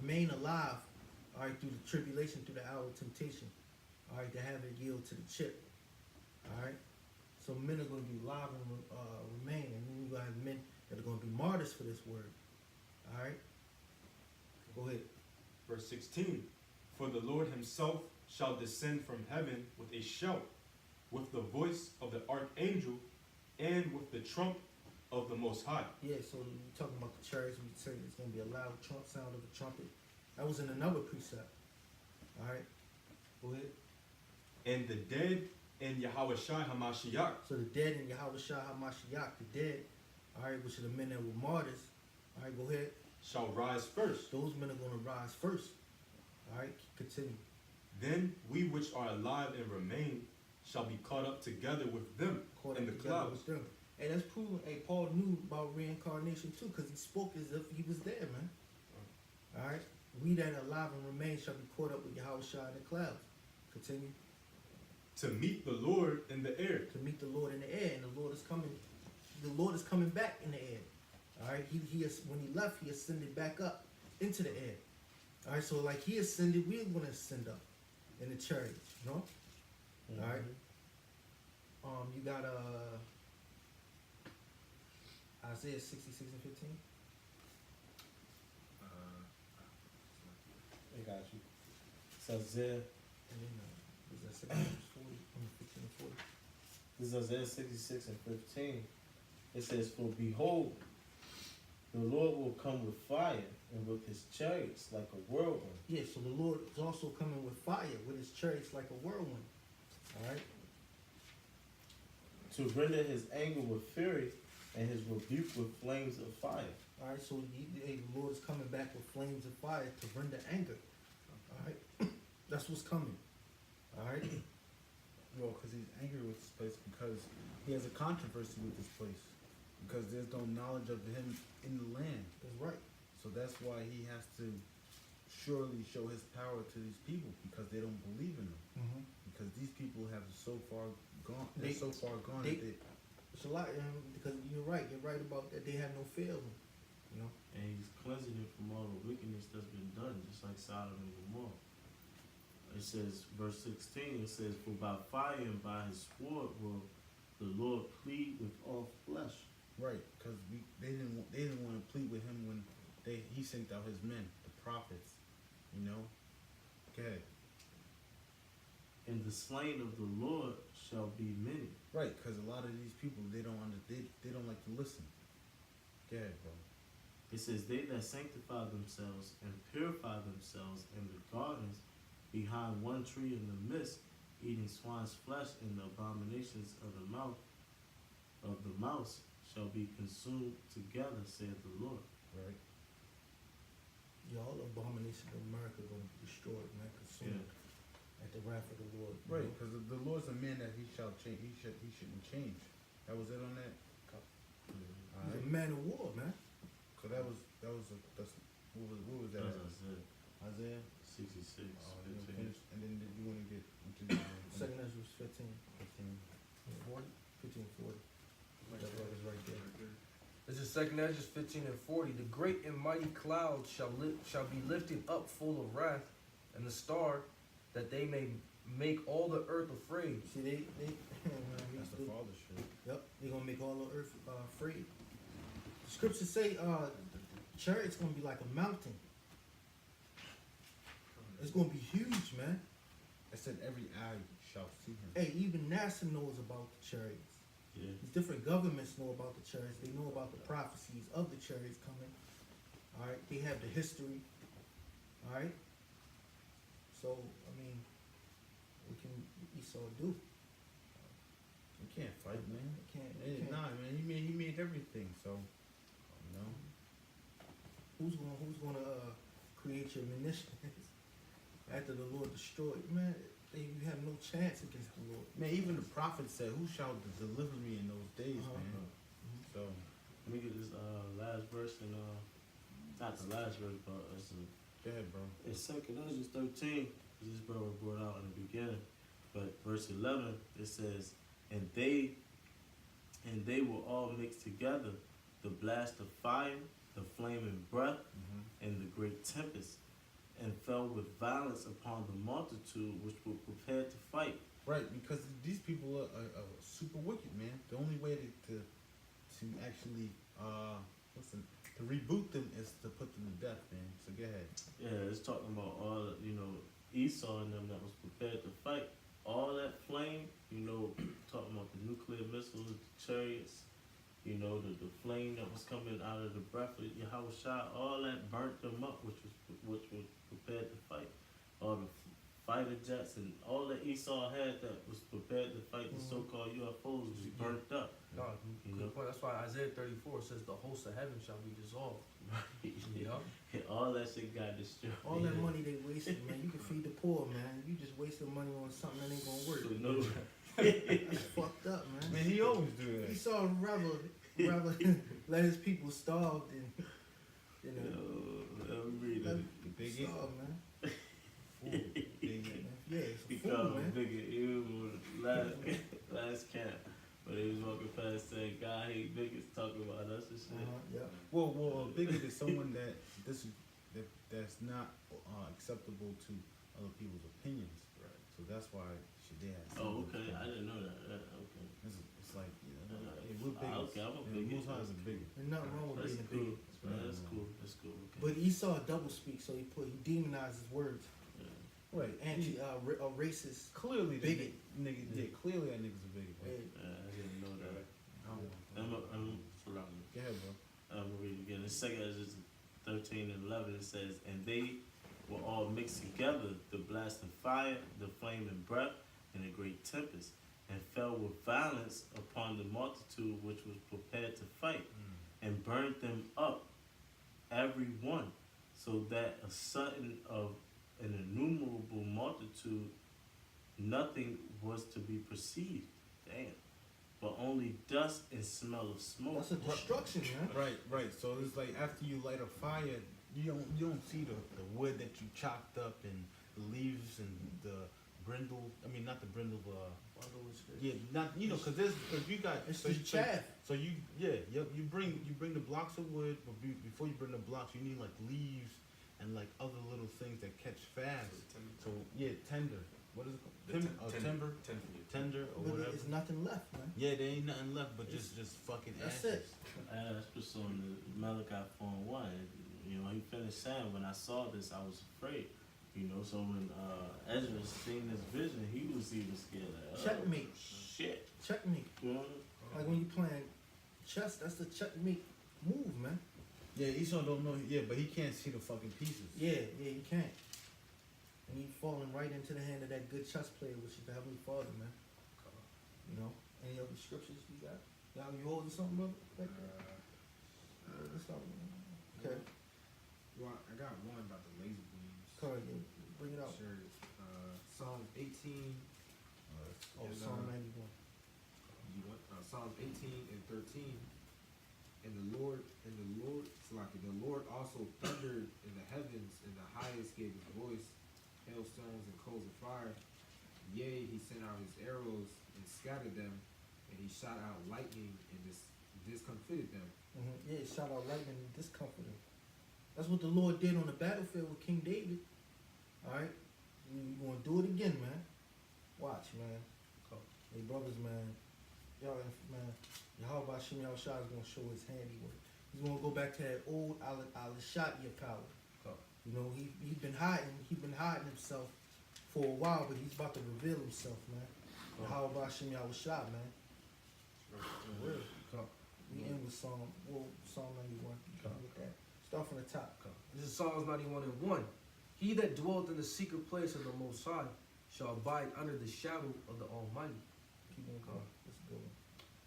remain alive, all right, through the tribulation, through the hour of temptation, all right, to have it yield to the chip, all right. So men are gonna be alive and remain, and then you gonna have men that are going to be martyrs for this word. All right? Go ahead. Verse 16. For the Lord himself shall descend from heaven with a shout, with the voice of the archangel, and with the trump of the Most High. Yeah, so we talking about the chariots. We say it's going to be a loud sound of a trumpet. That was in another precept. All right? Go ahead. And the dead in Yahushua HaMashiach So the dead in Yahweh Shah HaMashiach, the dead, all right, which are the men that were martyrs. All right, go ahead. shall rise first. Those men are going to rise first. All right, continue. Then we which are alive and remain shall be caught up together with them Caught in up the together clouds. with them. And that's proven. Hey, Paul knew about reincarnation too, because he spoke as if he was there, man. All right, we that are alive and remain shall be caught up with Yahweh Shah in the clouds. Continue. To meet the Lord in the air. To meet the Lord in the air, and the Lord is coming. The Lord is coming back in the air. All right, he is, when he left, he ascended back up into the air. All right, so like he ascended, we're going to ascend up in the chariots, you know. All right. You got Isaiah 66 and 15. I got you. It's Isaiah. And then is that 7 40? 15 and 40. This is Isaiah 66 and 15. It says, For behold, the Lord will come with fire and with his chariots like a whirlwind. Yeah, so the Lord is also coming with fire, with his chariots like a whirlwind. All right. To render his anger with fury and his rebuke with flames of fire. All right, so the Lord is coming back with flames of fire to render anger. All right, that's what's coming. All right, Well, because he's angry with this place because he has a controversy with this place because there's no knowledge of him in the land. that's right. So that's why he has to surely show his power to these people because they don't believe in him. Mm-hmm. Because these people have so far gone. They're They- so far gone they- that they, It's a lot, because you're right. You're right about that. They have no fear of him. You know. And he's cleansing it from all the wickedness that's been done, just like Sodom and Gomorrah. It says, verse 16, it says, For by fire and by his sword will the Lord plead with all flesh. right? Because they didn't want to plead with him when he sent out his men, the prophets. You know. Go ahead. And the slain of the Lord shall be many. Right, because a lot of these people they don't like to listen. Go ahead, bro. It says, They that sanctify themselves and purify themselves in the gardens behind one tree in the midst, eating swine's flesh and the abominations of the mouse shall be consumed together, saith the Lord. Right. Yeah, all the abominations of America are going to be destroyed, man. Consumed at the wrath of the Lord. you Right, know? because the Lord's a man that he shall change. He shouldn't change. That was it on that. All He's right. a man of war, man. So that's what was that? That's at? Isaiah Isaiah. 66, Oh, you 15. gonna finish, and then you want to get into Second Ezra 15. 15. 40? 15 40. That is right there. This is 2 Ezra 15 and 40. The great and mighty clouds shall be lifted up full of wrath, and the star, that they may make all the earth afraid. See, they That's the father shit. Yep, they're gonna make all the earth afraid. The scriptures say the chariot's gonna be like a mountain. It's gonna be huge, man. I said every eye shall see him. Hey, even NASA knows about the chariots. Yeah. These different governments know about the chariots. They know about the prophecies of the chariots coming. All right, they have the history. All right. So I mean, what can Esau do? You can't fight, man. They can't. Nah, man. He made everything. So, you know. Who's gonna create your munitions after the Lord destroyed? Man, you have no chance against the Lord. Man, even the prophet said, "Who shall deliver me in those days, Uh-huh. man?" So, Let me get this last verse and not the last verse, but it's go ahead, bro. it's 2 Ezra 13. This brother brought out in the beginning, but verse 11 it says, and they will all mix together, the blast of fire, the flaming breath, and the great tempest, and fell with violence upon the multitude which were prepared to fight. Right, because these people are super wicked, man. The only way to actually listen, to reboot them is to put them to death, man. So go ahead. Yeah, it's talking about all, Esau and them that was prepared to fight. All that flame, talking about the nuclear missiles, the chariots, the flame that was coming out of the breath of Yahweh, all that burnt them up, which was prepared to fight. All the fighter jets and all that Esau had that was prepared to fight the so-called UFOs was burnt up. No, You good know? point. That's why Isaiah 34 says the host of heaven shall be dissolved. You know? And all that shit got destroyed. All that money they wasted, man. You can feed the poor, man. You just wasted money on something that ain't gonna work. So no, That's fucked up, man. Man, he always do that. He saw rather let his people starve than let me read let it. Biggie. starve, man. Fool, Biggie. Yeah, it's a He fool, called man. Biggie evil last camp. But they was walking past saying, God hate bigots talking about us and shit. Yeah. Well, a bigot is someone that's not acceptable to other people's opinions. Right. So that's why they had. Oh, okay. I didn't know that. Okay. It's like we're Okay, I'm a bigot. Most High is a bigot. There's nothing wrong with That's being a cool. bigot. That's cool. That's cool. Okay. But Esau double speak, so he demonized his words. Yeah. Right. A racist. Clearly, Bigot. Nigga, yeah, clearly that nigga's a bigot. Bro. I didn't know that. I'm Go ahead, bro. I'm gonna read it again. In 2 Ezra 13 and 11, it says, and they were all mixed together, the blasting fire, the flaming breath, and a great tempest, and fell with violence upon the multitude which was prepared to fight, and burned them up, every one, so that a sudden of an innumerable multitude, nothing was to be perceived. Damn. But only dust and smell of smoke. That's a destruction, man. Right. So it's like after you light a fire, you don't see the wood that you chopped up and the leaves and the brindle. I mean, not the brindle. Yeah, not because you got It's so the you, chaff. So you bring the blocks of wood, but before you bring the blocks, you need like leaves and like other little things that catch fast. So yeah, tender. What is it called? Timber. Tender or But whatever. there's nothing left, man. Yeah, there ain't nothing left but just fucking That's ashes. it. I asked this on the Malachi 4:1. He finished saying, when I saw this, I was afraid. So when Ezra seen this vision, he was even scared. Like, Checkmate. Shit. Checkmate. Like when you playing chess, that's the checkmate move, man. Yeah, Esau don't know. Yeah, but he can't see the fucking pieces. Yeah, you can't. And you falling right into the hand of that good chess player, which is the Heavenly Father, man. Any other scriptures you got? Y'all, you holding something, brother? Back there? What's up, man? Okay. Well, I got one about the laser beams. Come on, yeah. Bring it out. Chariots. Psalms 18. Psalm 91. Psalms 18 and 13. And the Lord, the Lord also thundered in the heavens, and the highest gave his voice, hailstones and coals of fire. Yea, he sent out his arrows and scattered them, and he shot out lightning and discomfited them. Yeah, shout out lightning and discomforting. That's what the Lord did on the battlefield with King David. Alright? We're going to do it again, man. Watch, man. Hey, brothers, man. Y'all, man. Yahweh Hashem Yahushua is going to show his handiwork. He's going to go back to that old Al-Shatia power. He's been hiding himself for a while, but he's about to reveal himself, man. Yahweh Hashem Yahushua, man. For real. We end with Psalm 91. With that. Start from the top. This is Psalms 91 and 1. He that dwelleth in the secret place of the Most High shall abide under the shadow of the Almighty. Keep on going. That's a good one.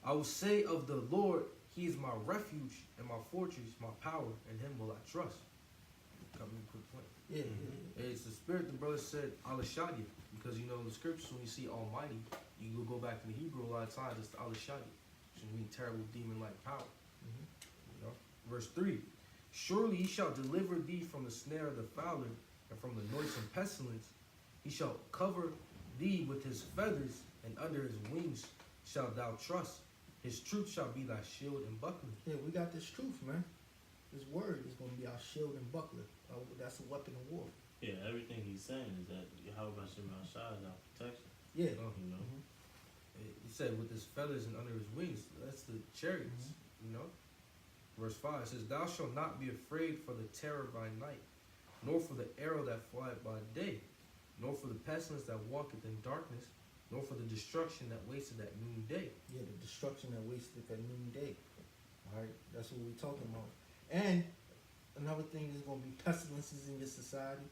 I will say of the Lord, he is my refuge and my fortress, my power, and him will I trust. Coming in quick point. Yeah. It's the spirit the brother said, Al-Shadia, because in the scriptures when you see Almighty, you go back to the Hebrew a lot of times, it's the Al-Shadia, which means terrible demon-like power. Verse 3, surely he shall deliver thee from the snare of the fowler and from the noisome pestilence. He shall cover thee with his feathers, and under his wings shalt thou trust. His truth shall be thy shield and buckler. Yeah, we got this truth, man. This word is going to be our shield and buckler. That's a weapon of war. Yeah, everything he's saying is that Yahweh Hashem Yahushua is our protection. Yeah. He said with his feathers and under his wings, that's the chariots, Verse 5 says, Thou shalt not be afraid for the terror by night, nor for the arrow that flieth by day, nor for the pestilence that walketh in darkness, nor for the destruction that wasteth at noonday. Yeah, the destruction that wasted at noonday. All right, that's what we're talking about. And another thing is going to be pestilences in your society.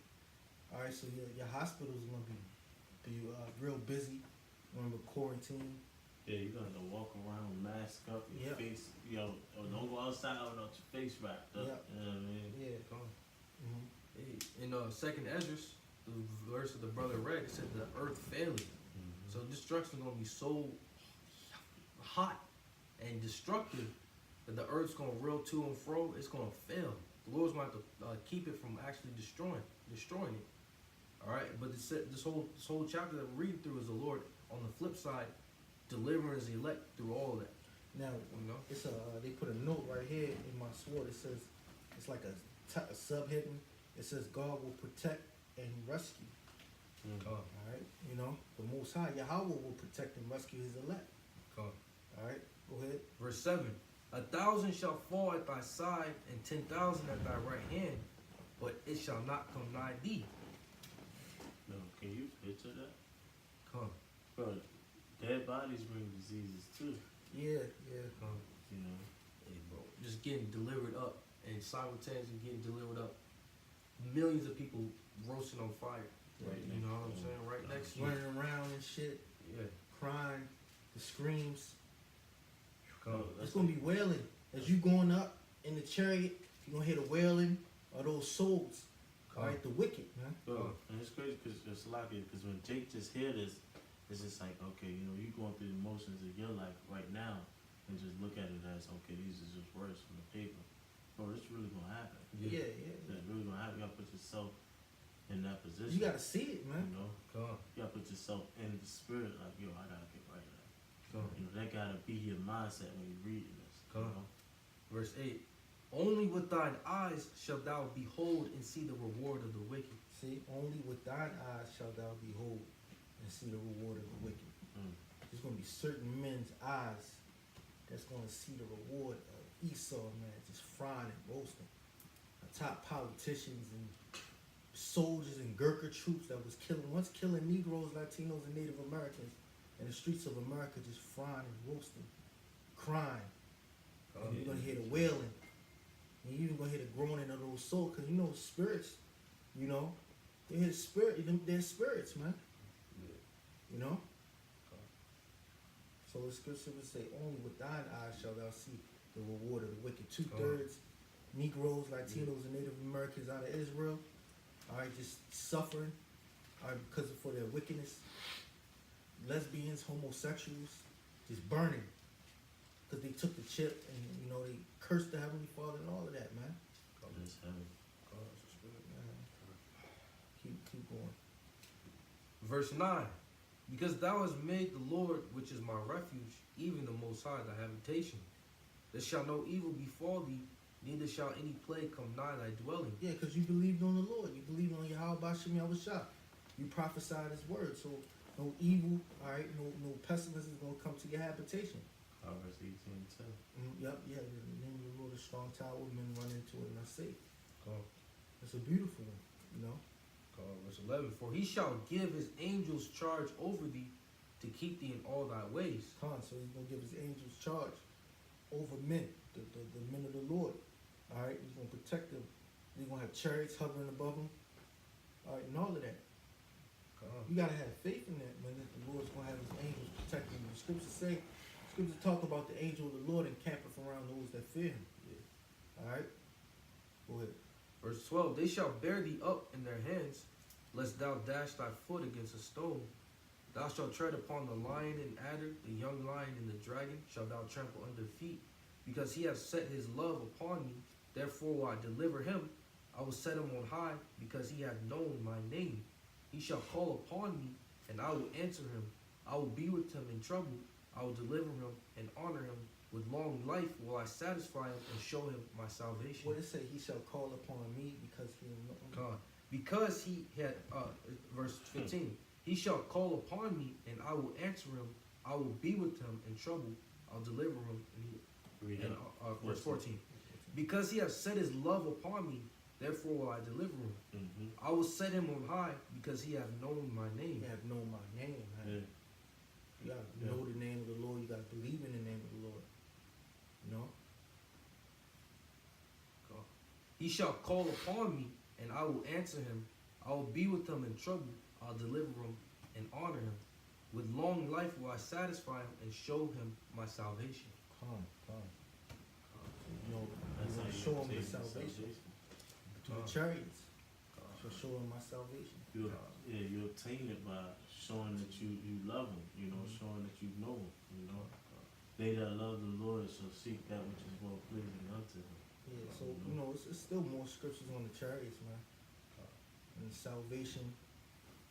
All right, so your hospitals are going to be real busy. Remember quarantine. Yeah, you're gonna have to walk around, mask up, your Yep. face, don't go outside without your face wrapped up. Yep. You know what I mean? Yeah. Come on. Mm-hmm. Hey, in 2nd Ezra, the verse of the brother read, it said the earth failing. So destruction is going to be so hot and destructive that the earth's going to roll to and fro. It's going to fail. The Lord's going to have to keep it from actually destroying it. All right, but this whole chapter that we're reading through is the Lord on the flip side delivering his elect through all of that. Now, You know, it's they put a note right here in my sword. It says, it's like a subheading. It says, God will protect and rescue. come, All right, you know, the Most High Yahweh will protect and rescue His elect. come. All right, go ahead. Verse 7, 1,000 shall fall at thy side, and 10,000 at thy right hand, but it shall not come nigh thee. No, can you picture that? Come, Bro, dead bodies bring diseases too, Yeah, yeah. come. you know? Hey, bro, just getting delivered up and simultaneously getting delivered up. Millions of people roasting on fire. Right You know what I'm next to saying? Right next to you. Running around and shit, Yeah. crying, the screams. Come. It's gonna be wailing as you going up in the chariot. You're gonna hear the wailing of those souls. All right, the wicked, man. Bro, and it's crazy because it's a lot because when Jake just hear this, it's just like, okay, you know, you going through the emotions of your life right now and just look at it as, okay, these are just words from the paper. Bro, it's really gonna happen. Yeah, yeah. It's really gonna happen. You gotta put yourself in that position. You gotta see it, man. You know, Come. you gotta put yourself in the spirit, like, yo, I gotta get right now. Come. You know, that gotta be your mindset when you're reading this. You Come. know? Verse 8. Only with thine eyes shalt thou behold and see the reward of the wicked. See, only with thine eyes shalt thou behold and see the reward of the wicked. Mm. There's gonna be certain men's eyes that's gonna see the reward of Esau, man, just frying and roasting. The top politicians and soldiers and Gurkha troops that was once killing Negroes, Latinos, and Native Americans in the streets of America, just frying and roasting, crying. And you're gonna hear the wailing. And you're even gonna hear the groaning of those souls, because you know spirits, you know, they hear spirit, they're spirits, man. You know? So the scripture would say, only with thine eyes shall thou see the reward of the wicked. 2/3 Negroes, Latinos, and Native Americans out of Israel, all right, just suffering, all right, because for their wickedness. Lesbians, homosexuals, just burning, because they took the chip and, you know, they cursed the Heavenly Father and all of that, man. It's heavy. Keep going. Verse 9. Because thou hast made the Lord, which is my refuge, even the Most High, thy habitation. There shall no evil befall thee, neither shall any plague come nigh thy dwelling. Yeah, because you believed on the Lord. You believed on Yahweh Bashem Yahushua. You prophesied His word. So no evil, all right, no pestilence is going to come to your habitation. Proverbs 18:10. Yep, yeah. The name of the Lord is strong tower. Men run into it and are safe. Come. It's a beautiful one, you know. Verse 11. For he shall give his angels charge over thee to keep thee in all thy ways. So He's going to give His angels charge over men, the men of the Lord. All right, He's going to protect them. He's going to have chariots hovering above them. All right, and all of that. You got to have faith in that, man, that the Lord's going to have His angels protecting you. The scriptures talk about the angel of the Lord encampeth around those that fear Him. Yeah. All right, go ahead. Verse 12. They shall bear thee up in their hands, lest thou dash thy foot against a stone. Thou shalt tread upon the lion and adder, the young lion and the dragon shalt thou trample under feet. Because he hath set his love upon me, therefore will I deliver him. I will set him on high, because he hath known my name. He shall call upon me, and I will answer him. I will be with him in trouble. I will deliver him and honor him. With long life will I satisfy him and show him my salvation. What it say? He shall call upon me because He God. Because he had, verse 15, he shall call upon me, and I will answer him. I will be with him in trouble. I'll deliver him. Read And it. verse 14. Because he has set his love upon me, therefore will I deliver him. Mm-hmm. I will set him on high, because he hath known my name. You have known my name, man. Yeah. You gotta know the name of the Lord. You gotta believe in the name of the Lord. You know? He shall call upon me, and I will answer him. I will be with him in trouble. I'll deliver him and honor him. With long life will I satisfy him and show him my salvation. Calm. You know, That's you how want to you show him obtain the salvation. Through the chariots. Shall show him my salvation. You, you obtain it by showing that you love him, you know, showing that you know him, you know. They that love the Lord shall seek that which is well pleasing unto him. Yeah, so, you know, it's still more scriptures on the chariots, man. And salvation,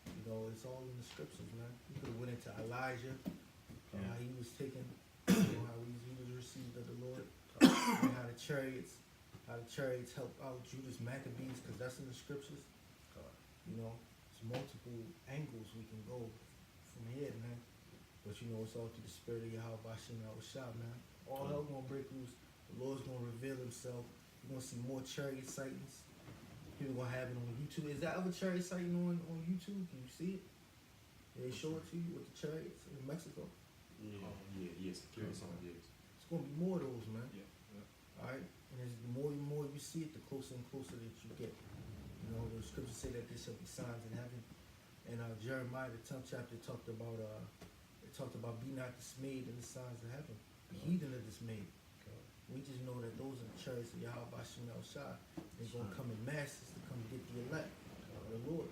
you know, it's all in the scriptures, man. You could have went into Elijah, how he was taken, you know, how he was received of the Lord, and how the chariots helped out Judas Maccabees, because that's in the scriptures. You know, it's multiple angles we can go from here, man. But you know, it's all through the spirit of Yahweh Bashim Yahushua, man. All hell gonna break loose. The Lord's gonna reveal himself. You're gonna see more chariot sightings. People gonna have it on YouTube. Is that other chariot sighting on YouTube? Can you see it? They show it to you with the chariots in Mexico. Yes. Curious on yes. It's gonna be more of those, man. Yeah. Alright? And as the more and more you see it, the closer and closer that you get. You know, the scriptures say that there shall be signs in heaven. And Jeremiah, the 10th chapter, talked about be not dismayed in the signs of heaven. Be heathen are dismayed. We just know that those are the chariots of Yahweh Bashim Yahushua. They're gonna come in masses to come get the elect of the Lord.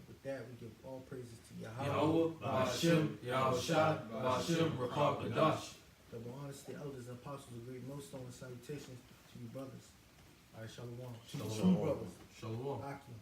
With that, we give all praises to Yahweh. Bashim, Yahushua, Bashim, Rakakadash. Double honors to the elders and apostles of great millstone and salutations to you brothers. Alright, shalom. To the true brothers. Shalom. Akim.